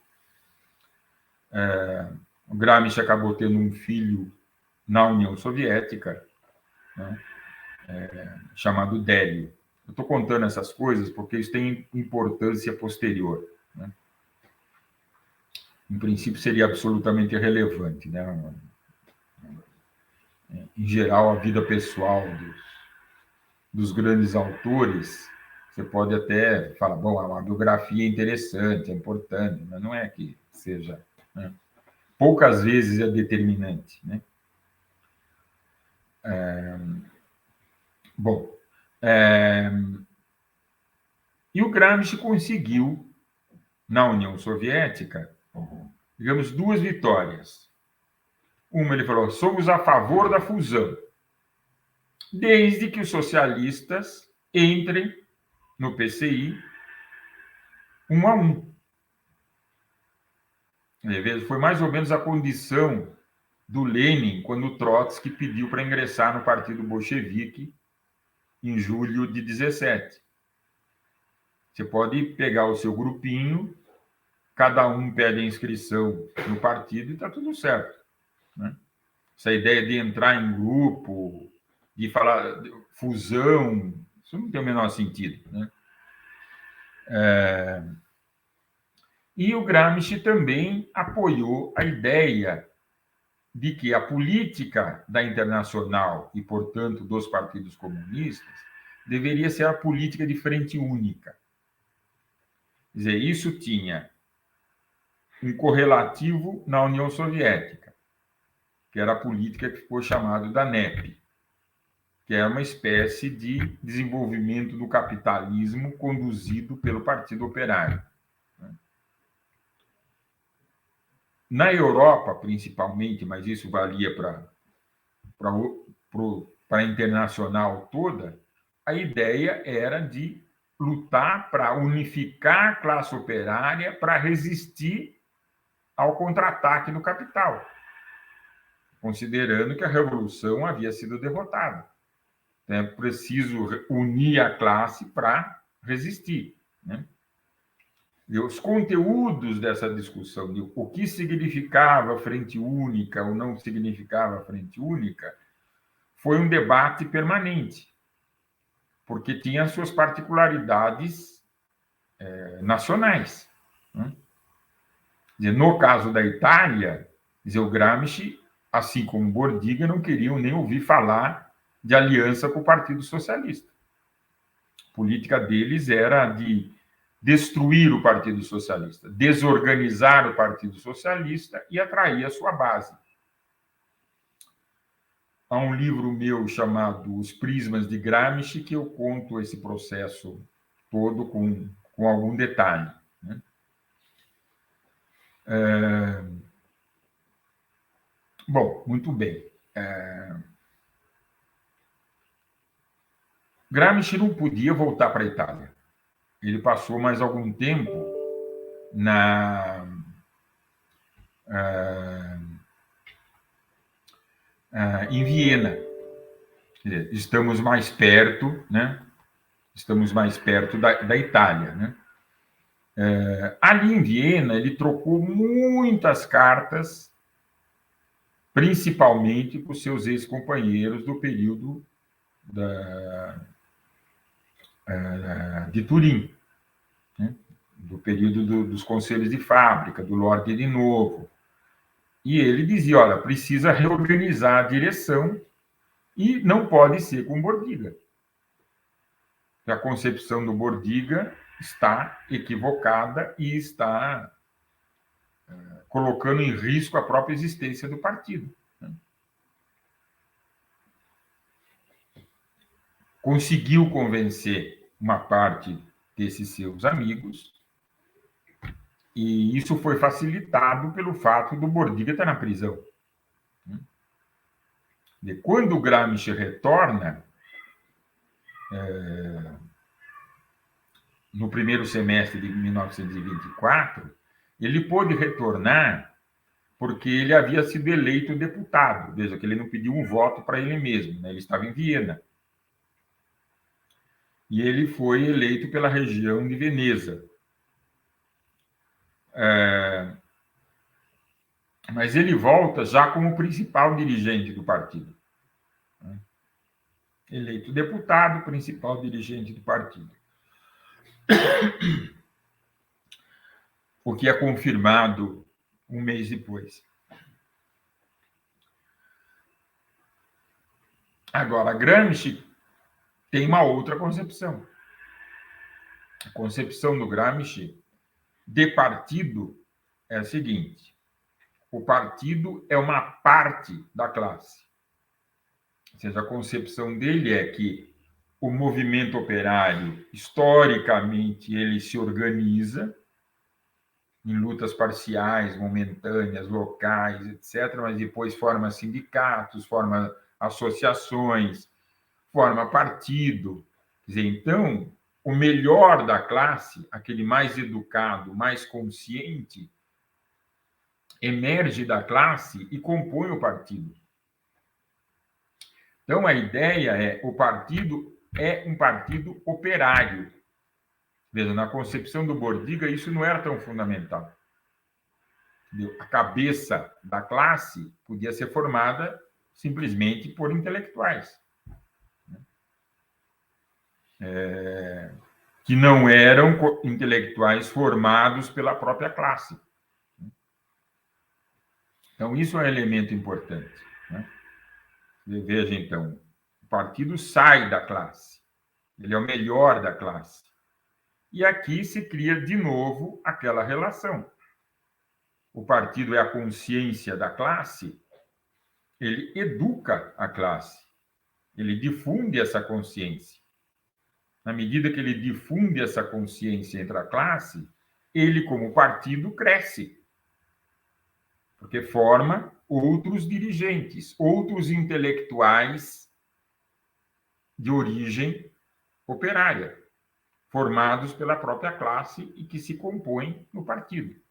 O Gramsci acabou tendo um filho na União Soviética, né, chamado Délio. Eu estou contando essas coisas porque isso tem importância posterior, né? Em princípio, seria absolutamente irrelevante, né? Em geral, a vida pessoal dos grandes autores, você pode até falar, bom, uma biografia interessante, é importante, mas não é que seja, né? Poucas vezes é determinante, né? Bom, e o Gramsci conseguiu, na União Soviética, digamos, 2 vitórias. Uma, ele falou, somos a favor da fusão, desde que os socialistas entrem no PCI 1 a 1. Foi mais ou menos a condição do Lenin quando o Trotsky pediu para ingressar no Partido Bolchevique em julho de 17. Você pode pegar o seu grupinho, cada um pede a inscrição no partido e está tudo certo, né? Essa ideia de entrar em grupo, de falar de fusão, isso não tem o menor sentido, né? E o Gramsci também apoiou a ideia de que a política da Internacional e, portanto, dos partidos comunistas deveria ser a política de frente única. Quer dizer, isso tinha um correlativo na União Soviética, que era a política que ficou chamada da NEP, que é uma espécie de desenvolvimento do capitalismo conduzido pelo Partido Operário. Na Europa, principalmente, mas isso valia para a internacional toda, a ideia era de lutar para unificar a classe operária para resistir ao contra-ataque do capital, considerando que a revolução havia sido derrotada. É preciso unir a classe para resistir, né? E os conteúdos dessa discussão de o que significava frente única ou não significava frente única foi um debate permanente, porque tinha suas particularidades nacionais, né? No caso da Itália, o Gramsci, assim como Bordiga, não queriam nem ouvir falar de aliança com o Partido Socialista. A política deles era de destruir o Partido Socialista, desorganizar o Partido Socialista e atrair a sua base. Há um livro meu chamado Os Prismas de Gramsci que eu conto esse processo todo com algum detalhe, né? Bom, muito bem. Gramsci não podia voltar para a Itália. Ele passou mais algum tempo em Viena. Estamos mais perto, né? Estamos mais perto da Itália, né? Ali em Viena, ele trocou muitas cartas, principalmente com seus ex-companheiros do período de Turim, né? Do período dos conselhos de fábrica, do Lorde de Novo. E ele dizia, olha, precisa reorganizar a direção e não pode ser com Bordiga. A concepção do Bordiga está equivocada e está colocando em risco a própria existência do partido. Conseguiu convencer uma parte desses seus amigos, e isso foi facilitado pelo fato do Bordiga estar na prisão. E quando o Gramsci retorna, no primeiro semestre de 1924, ele pôde retornar porque ele havia sido eleito deputado. Veja que ele não pediu um voto para ele mesmo, né? Ele estava em Viena. E ele foi eleito pela região de Veneza. Mas ele volta já como principal dirigente do partido. Eleito deputado, principal dirigente do partido. O que é confirmado um mês depois. Agora, Gramsci tem uma outra concepção. A concepção do Gramsci de partido é a seguinte: o partido é uma parte da classe. Ou seja, a concepção dele é que o movimento operário, historicamente, ele se organiza em lutas parciais, momentâneas, locais, etc., mas depois forma sindicatos, forma associações, forma partido. Quer dizer, então, o melhor da classe, aquele mais educado, mais consciente, emerge da classe e compõe o partido. Então, a ideia é, o partido é um partido operário. Veja, na concepção do Bordiga, isso não era tão fundamental. A cabeça da classe podia ser formada simplesmente por intelectuais. Que não eram intelectuais formados pela própria classe. Então, isso é um elemento importante. Veja, então, o partido sai da classe. Ele é o melhor da classe. E aqui se cria de novo aquela relação. O partido é a consciência da classe, ele educa a classe, ele difunde essa consciência. Na medida que ele difunde essa consciência entre a classe, ele, como partido, cresce. Porque forma outros dirigentes, outros intelectuais de origem operária, formados pela própria classe e que se compõem no partido.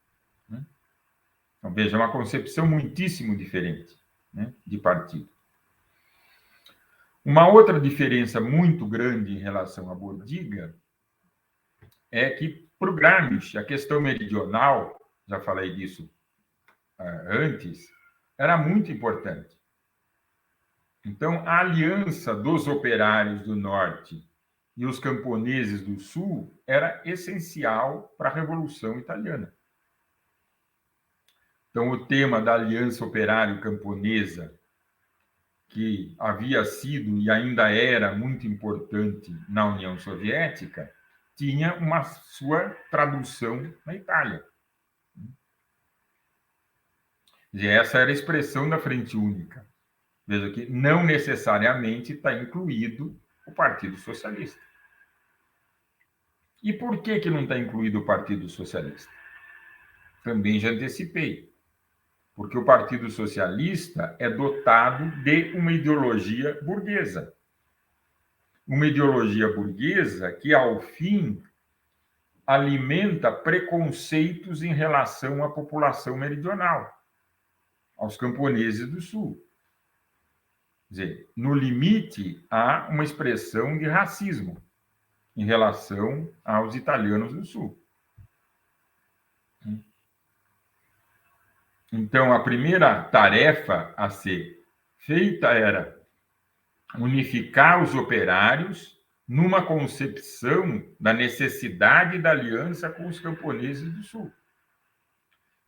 Então, veja, uma concepção muitíssimo diferente, de partido. Uma outra diferença muito grande em relação a Bordiga é que, para o Gramsci, a questão meridional, já falei disso antes, era muito importante. Então, a aliança dos operários do Norte e os camponeses do Sul era essencial para a Revolução Italiana. Então, o tema da aliança operário-camponesa, que havia sido e ainda era muito importante na União Soviética, tinha uma sua tradução na Itália. E essa era a expressão da Frente Única. Veja que não necessariamente está incluído o Partido Socialista. E por que não está incluído o Partido Socialista? Também já antecipei. Porque o Partido Socialista é dotado de uma ideologia burguesa. Uma ideologia burguesa que, ao fim, alimenta preconceitos em relação à população meridional, aos camponeses do Sul. Quer dizer, no limite, há uma expressão de racismo em relação aos italianos do Sul. Então, a primeira tarefa a ser feita era unificar os operários numa concepção da necessidade da aliança com os camponeses do Sul.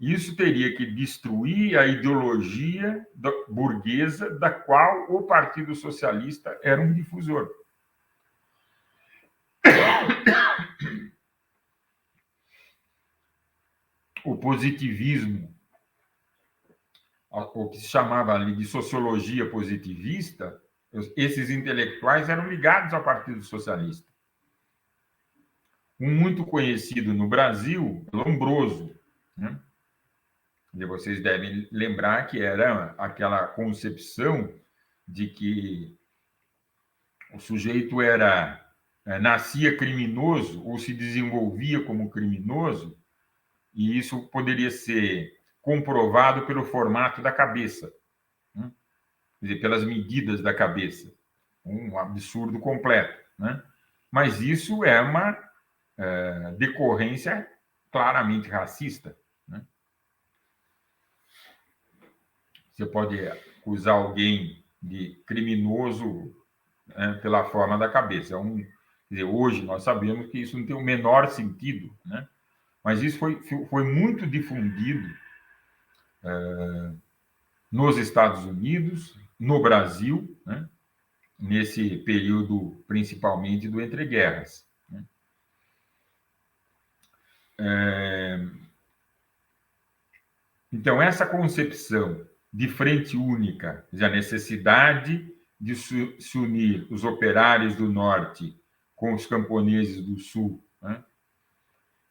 Isso teria que destruir a ideologia burguesa da qual o Partido Socialista era um difusor. O positivismo, o que se chamava ali de sociologia positivista, esses intelectuais eram ligados ao Partido Socialista. Um muito conhecido no Brasil, Lombroso, né? E vocês devem lembrar que era aquela concepção de que o sujeito nascia criminoso ou se desenvolvia como criminoso, e isso poderia ser comprovado pelo formato da cabeça, né? Quer dizer, pelas medidas da cabeça. Um absurdo completo, né? Mas isso é uma decorrência claramente racista, né? Você pode acusar alguém de criminoso, né, pela forma da cabeça. Quer dizer, hoje nós sabemos que isso não tem o menor sentido, né? Mas isso foi muito difundido nos Estados Unidos, no Brasil, né, nesse período principalmente do entreguerras, né? Então, essa concepção de frente única, a necessidade de se unir os operários do Norte com os camponeses do Sul, né?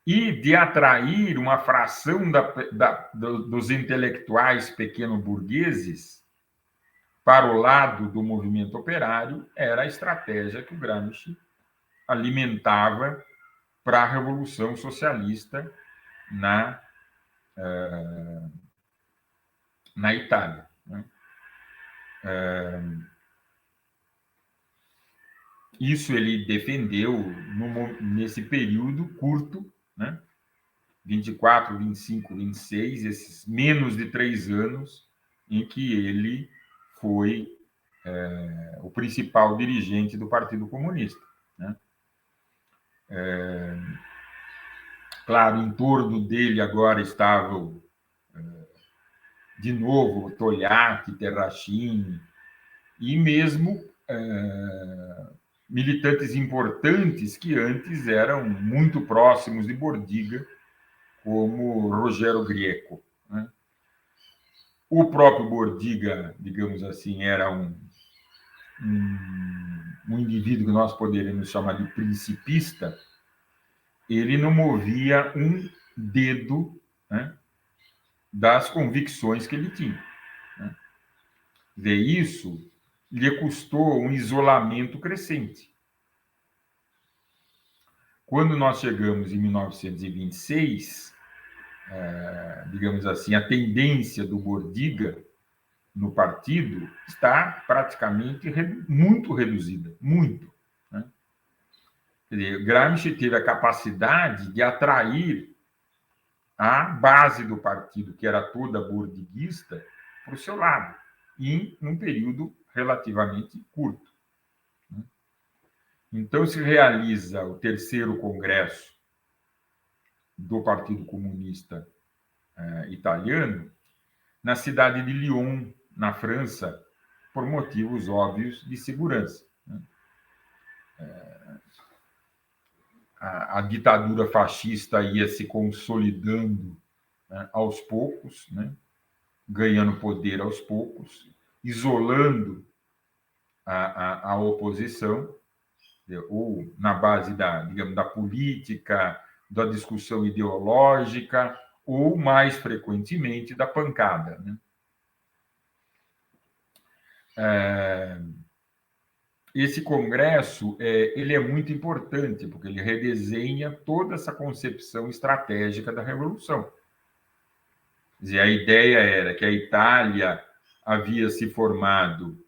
E de atrair uma fração dos intelectuais pequeno-burgueses para o lado do movimento operário, era a estratégia que o Gramsci alimentava para a Revolução Socialista na Itália, né? Isso ele defendeu nesse período curto, né? 24, 25, 26, esses menos de 3 anos em que ele foi o principal dirigente do Partido Comunista, né? Claro, em torno dele agora estavam, de novo, Togliatti, Terracini, e mesmo militantes importantes que antes eram muito próximos de Bordiga, como Rogério Grieco, né? O próprio Bordiga, digamos assim, era um indivíduo que nós poderíamos chamar de principista. Ele não movia um dedo, né, das convicções que ele tinha, né? De isso lhe custou um isolamento crescente. Quando nós chegamos em 1926, digamos assim, a tendência do Bordiga no partido está praticamente muito reduzida, muito, né? Quer dizer, Gramsci teve a capacidade de atrair a base do partido, que era toda bordiguista, para o seu lado, em um período relativamente curto, né? Então, se realiza o terceiro congresso do Partido Comunista italiano na cidade de Lyon, na França, por motivos óbvios de segurança, né? A ditadura fascista ia se consolidando, né, aos poucos, né, ganhando poder aos poucos, isolando a oposição, ou na base digamos, da política, da discussão ideológica, ou, mais frequentemente, da pancada, né? Esse congresso ele é muito importante, porque ele redesenha toda essa concepção estratégica da Revolução. Quer dizer, a ideia era que a Itália havia se formado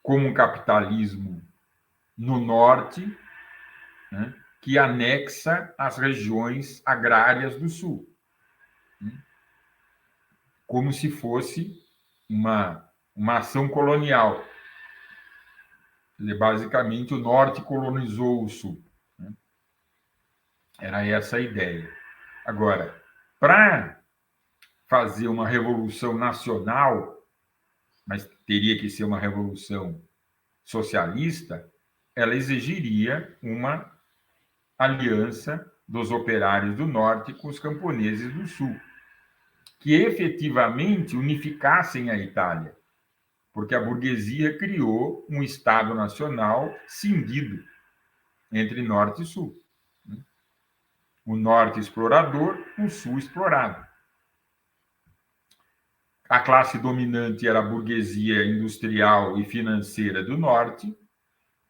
como um capitalismo no norte, né, que anexa as regiões agrárias do sul, né, como se fosse uma ação colonial. Quer dizer, basicamente, o norte colonizou o sul, né? Era essa a ideia. Agora, para fazer uma revolução nacional, mas teria que ser uma revolução socialista, ela exigiria uma aliança dos operários do norte com os camponeses do sul, que efetivamente unificassem a Itália, porque a burguesia criou um Estado nacional cindido entre norte e sul. O norte explorador, o sul explorado. A classe dominante era a burguesia industrial e financeira do norte,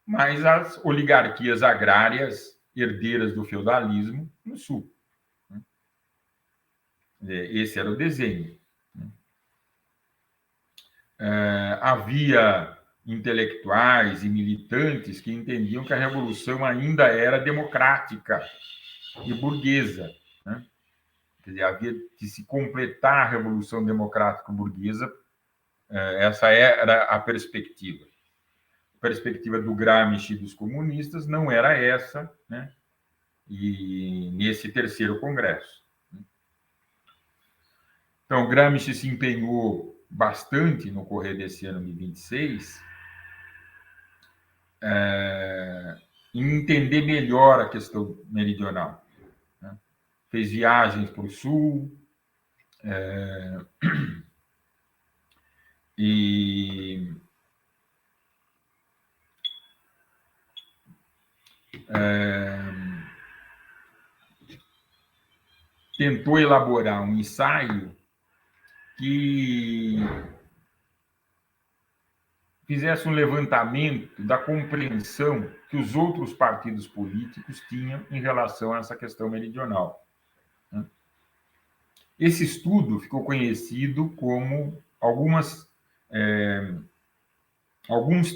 mas as oligarquias agrárias herdeiras do feudalismo no sul. Esse era o desenho. Havia intelectuais e militantes que entendiam que a revolução ainda era democrática e burguesa. Quer dizer, havia de se completar a revolução democrática burguesa. Essa era a perspectiva. A perspectiva do Gramsci e dos comunistas não era essa, né? E nesse terceiro congresso. Então, Gramsci se empenhou bastante no correr desse ano de 26 em entender melhor a questão meridional. Né? Fez viagens para o sul e tentou elaborar um ensaio que fizesse um levantamento da compreensão que os outros partidos políticos tinham em relação a essa questão meridional. Esse estudo ficou conhecido como alguns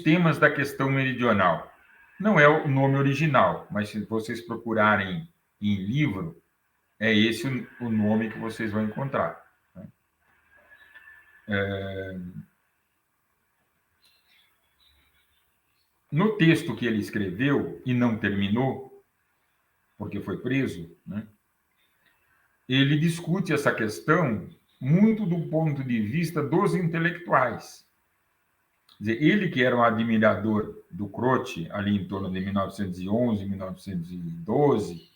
temas da questão meridional. Não é o nome original, mas se vocês procurarem em livro, é esse o nome que vocês vão encontrar. No texto que ele escreveu, e não terminou, porque foi preso, né, ele discute essa questão muito do ponto de vista dos intelectuais. Quer dizer, ele que era um admirador do Croce, ali em torno de 1911, 1912,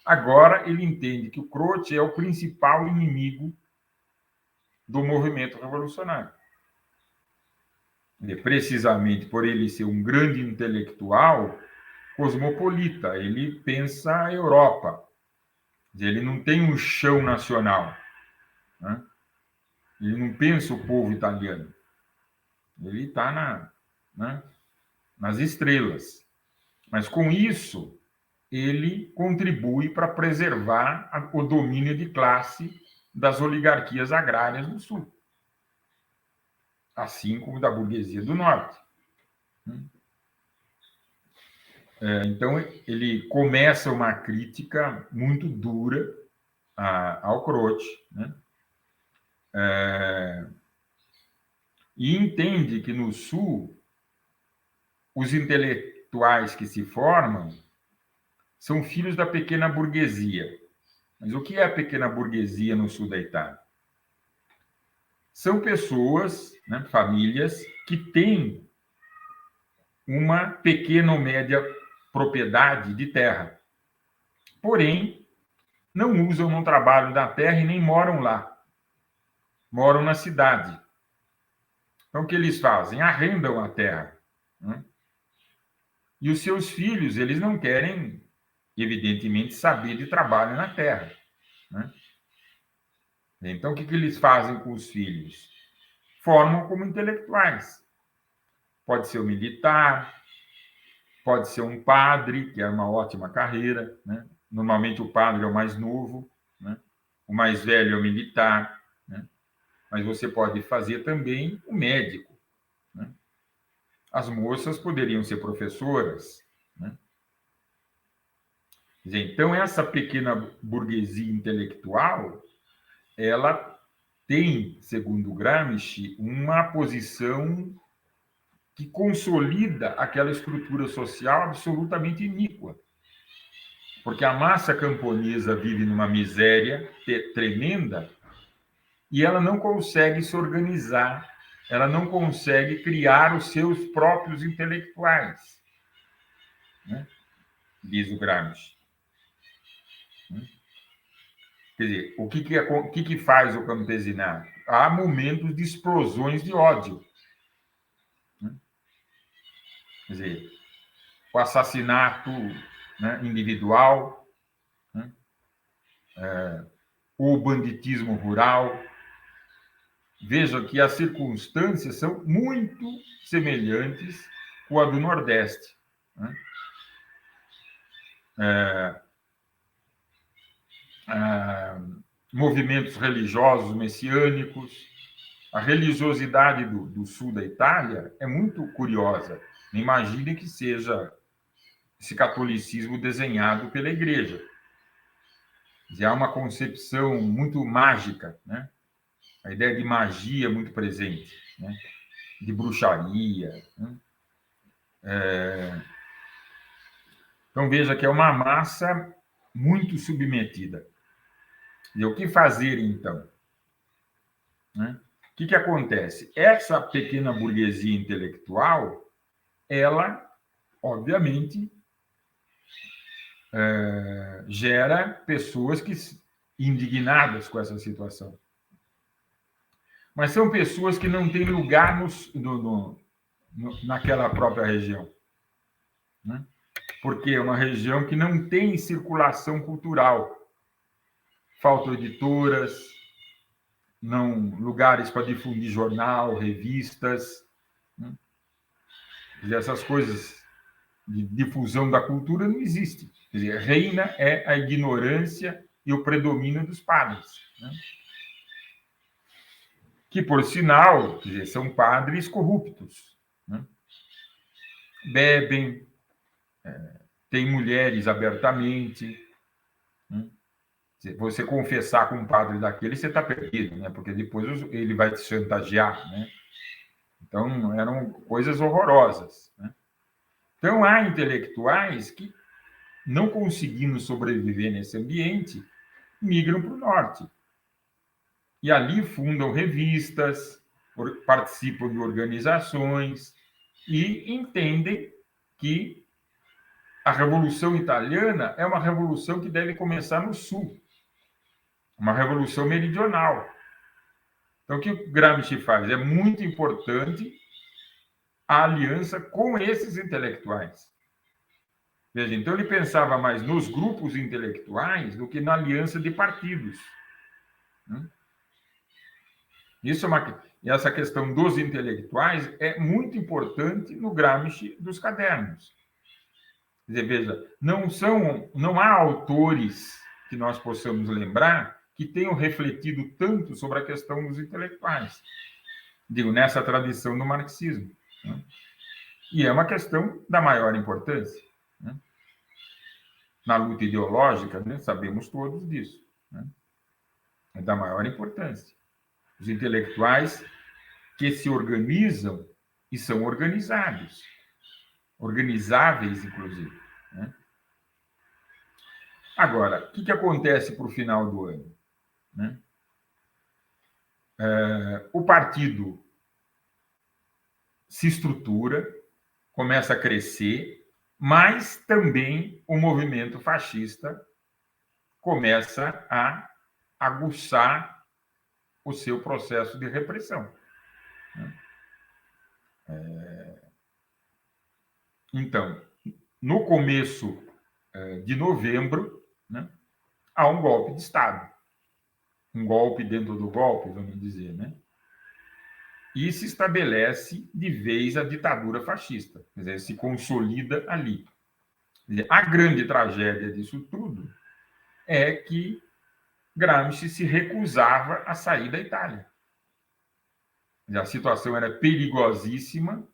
agora ele entende que o Croce é o principal inimigo do movimento revolucionário. Precisamente por ele ser um grande intelectual cosmopolita, ele pensa a Europa. Ele não tem um chão nacional. Né? Ele não pensa o povo italiano. Ele está nas estrelas. Mas, com isso, ele contribui para preservar o domínio de classe das oligarquias agrárias do Sul, assim como da burguesia do Norte. Então, ele começa uma crítica muito dura ao Croce, né? E entende que no Sul os intelectuais que se formam são filhos da pequena burguesia. Mas o que é a pequena burguesia no sul da Itália? São pessoas, né, famílias, que têm uma pequena ou média propriedade de terra. Porém, não usam, não trabalham na terra e nem moram lá. Moram na cidade. Então, o que eles fazem? Arrendam a terra. Né? E os seus filhos, eles não querem, evidentemente, saber de trabalho na terra. Né? Então, o que eles fazem com os filhos? Formam como intelectuais. Pode ser um militar, pode ser um padre, que é uma ótima carreira. Né? Normalmente, o padre é o mais novo, né? O mais velho é o militar. Né? Mas você pode fazer também o médico. Né? As moças poderiam ser professoras. Né? Então, essa pequena burguesia intelectual, ela tem, segundo Gramsci, uma posição que consolida aquela estrutura social absolutamente iníqua. porque a massa camponesa vive numa miséria tremenda e ela não consegue se organizar, ela não consegue criar os seus próprios intelectuais, né? Diz o Gramsci. Quer dizer, o que faz o campesinato? Há momentos de explosões de ódio. Quer dizer, o assassinato, né, individual, né, o banditismo rural. Veja que as circunstâncias são muito semelhantes com a do Nordeste, né? Movimentos religiosos messiânicos. A religiosidade do sul da Itália é muito curiosa. Imagine que seja esse catolicismo desenhado pela igreja. Já há uma concepção muito mágica, né? A ideia de magia muito presente, né? De bruxaria, né? Então, veja que é uma massa muito submetida. E o que fazer, então? Né? O que acontece? Essa pequena burguesia intelectual, ela, obviamente, gera pessoas indignadas com essa situação. Mas são pessoas que não têm lugar naquela própria região, né? Porque é uma região que não tem circulação cultural. Faltam editoras, não lugares para difundir jornal, revistas, né? Quer dizer, essas coisas de difusão da cultura não existem. Quer dizer, reina é a ignorância e o predomínio dos padres, né? Que, por sinal, quer dizer, são padres corruptos, né? Bebem, têm mulheres abertamente, né? Se você confessar com um padre daquele, você está perdido, né? Porque depois ele vai te chantagear, né? Então, eram coisas horrorosas, né? Então, há intelectuais que, não conseguindo sobreviver nesse ambiente, migram para o norte. E ali fundam revistas, participam de organizações e entendem que a Revolução Italiana é uma revolução que deve começar no sul, uma revolução meridional. Então, o que o Gramsci faz? É muito importante a aliança com esses intelectuais. Veja, então ele pensava mais nos grupos intelectuais do que na aliança de partidos. Isso essa questão dos intelectuais é muito importante no Gramsci dos cadernos. Quer dizer, veja, não há autores que nós possamos lembrar que tenham refletido tanto sobre a questão dos intelectuais. Digo, nessa tradição do marxismo, né? E é uma questão da maior importância, né? Na luta ideológica, né, sabemos todos disso, né? É da maior importância. Os intelectuais que se organizam e são organizados, organizáveis, inclusive, né? Agora, o que acontece para o final do ano, né? O partido se estrutura, começa a crescer, mas também o movimento fascista começa a aguçar o seu processo de repressão, né? Então, no começo de novembro, né, há um golpe de Estado. Um golpe dentro do golpe, vamos dizer, né? E se estabelece de vez a ditadura fascista, quer dizer, se consolida ali. Quer dizer, a grande tragédia disso tudo é que Gramsci se recusava a sair da Itália. A situação era perigosíssima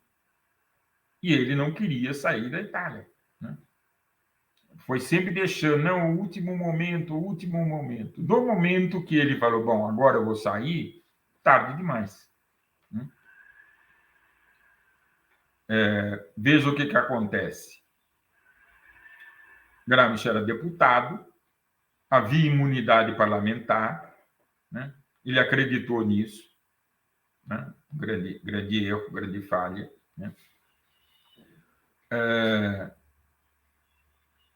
e ele não queria sair da Itália, né? Foi sempre deixando, não, o último momento, o último momento. Do momento que ele falou, bom, agora eu vou sair, tarde demais, né? Veja o que acontece. Gramsci era deputado, havia imunidade parlamentar, né? Ele acreditou nisso, né? Grande erro, grande falha, né?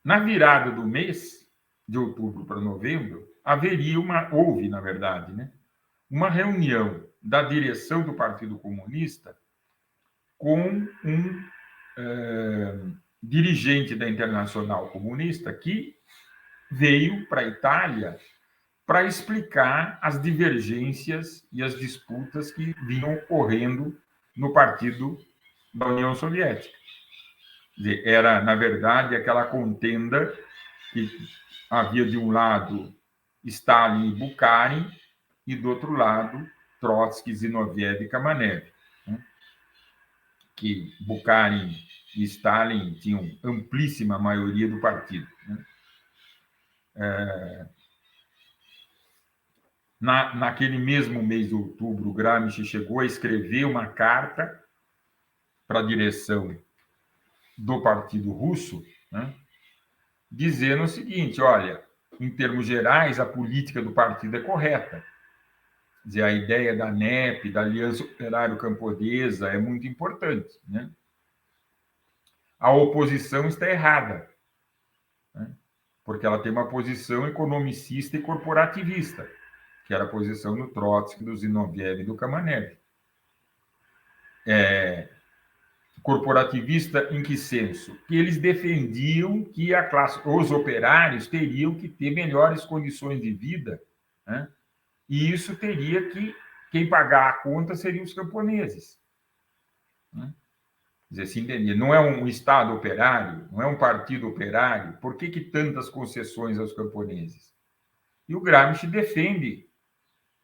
Na virada do mês, de outubro para novembro, houve, na verdade, né, uma reunião da direção do Partido Comunista com um dirigente da Internacional Comunista que veio para a Itália para explicar as divergências e as disputas que vinham ocorrendo no Partido da União Soviética. Quer dizer, era, na verdade, aquela contenda que havia, de um lado, Stalin e Bukharin, e, do outro lado, Trotsky, Zinoviev e Kamenev, né? Que Bukharin e Stalin tinham amplíssima maioria do partido, né? Naquele mesmo mês de outubro, Gramsci chegou a escrever uma carta para a direção do Partido Russo, né, dizendo o seguinte: olha, em termos gerais, a política do partido é correta. Quer dizer, a ideia da NEP, da Aliança Operário-Camponesa, é muito importante, né? A oposição está errada, né? Porque ela tem uma posição economicista e corporativista, que era a posição do Trotsky, do Zinoviev e do Kamenev. Corporativista em que senso? Que eles defendiam que os operários teriam que ter melhores condições de vida, né? E isso teria que quem pagar a conta seriam os camponeses, né? Quer dizer, se entender, não é um Estado operário, não é um partido operário, por que tantas concessões aos camponeses? E o Gramsci defende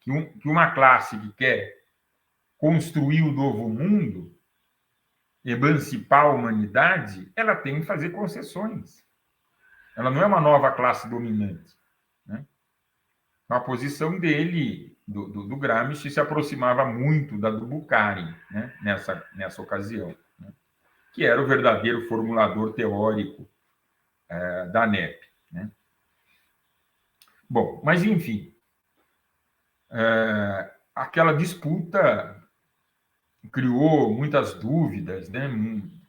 que uma classe que quer construir o novo mundo, emancipar a humanidade, ela tem que fazer concessões. Ela não é uma nova classe dominante, né? A posição dele, do Gramsci, se aproximava muito da do Bukharin, né, nessa ocasião, né, que era o verdadeiro formulador teórico da NEP, né? Bom, mas, enfim, aquela disputa criou muitas dúvidas, né?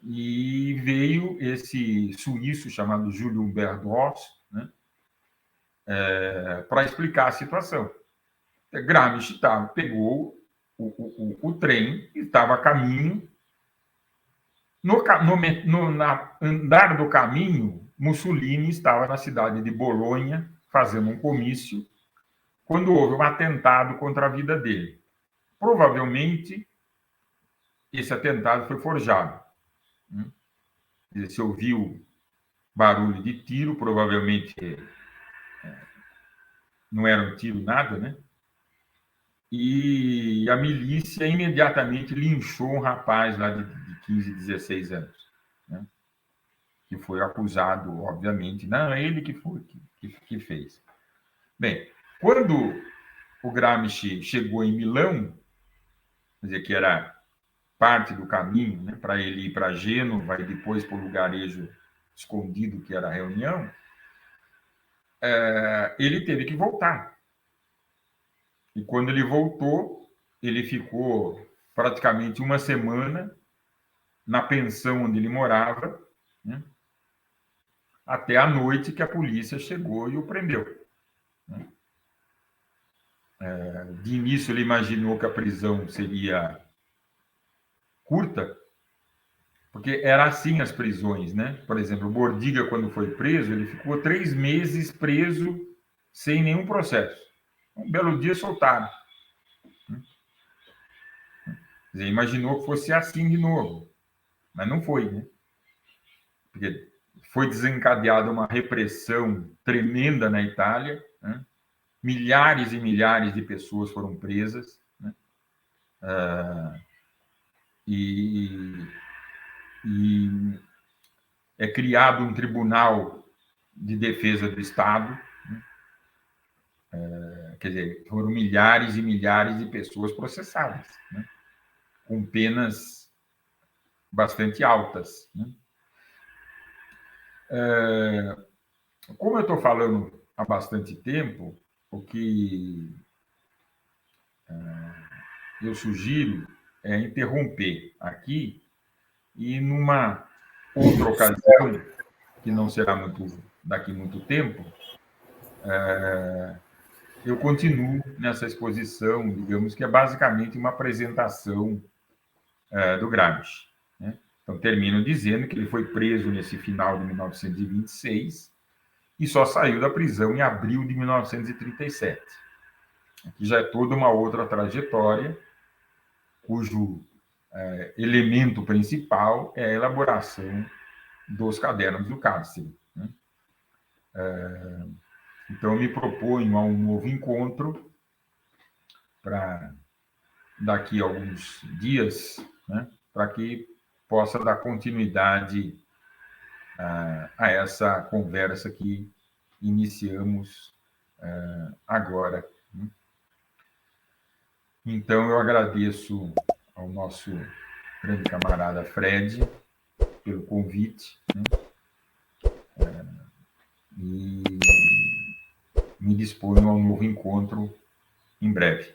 E veio esse suíço chamado Júlio Humbert Ross, né, para explicar a situação. Gramsci pegou o trem e estava a caminho. No andar do caminho, Mussolini estava na cidade de Bolonha fazendo um comício, quando houve um atentado contra a vida dele. Provavelmente, esse atentado foi forjado, né? Se ouviu barulho de tiro, provavelmente não era um tiro nada, né? E a milícia imediatamente linchou um rapaz lá de 15, 16 anos, né, que foi acusado, obviamente, não é ele que fez. Bem, quando o Gramsci chegou em Milão, quer dizer, que era parte do caminho, né, para ele ir para Gênova e depois para o lugarejo escondido que era a reunião, ele teve que voltar. E quando ele voltou, ele ficou praticamente uma semana na pensão onde ele morava, né, até a noite que a polícia chegou e o prendeu, né? De início, ele imaginou que a prisão seria curta, porque era assim as prisões, né? Por exemplo, o Bordiga, quando foi preso, ele ficou 3 meses preso sem nenhum processo. Um belo dia soltaram. Quer dizer, imaginou que fosse assim de novo, mas não foi, né? Porque foi desencadeada uma repressão tremenda na Itália, né? Milhares e milhares de pessoas foram presas, né? E é criado um tribunal de defesa do Estado, né? Quer dizer, foram milhares e milhares de pessoas processadas, né, com penas bastante altas, né? Como eu estou falando há bastante tempo, o que eu sugiro é interromper aqui e, numa outra ocasião, que não será daqui muito tempo, eu continuo nessa exposição, digamos que é basicamente uma apresentação do Gramsci, né? Então, termino dizendo que ele foi preso nesse final de 1926 e só saiu da prisão em abril de 1937. Aqui já é toda uma outra trajetória, cujo elemento principal é a elaboração dos cadernos do cárcere, né? Então, eu me proponho a um novo encontro para daqui a alguns dias, né, para que possa dar continuidade a essa conversa que iniciamos agora. Então, eu agradeço ao nosso grande camarada Fred pelo convite, né, e me disponho a um novo encontro em breve.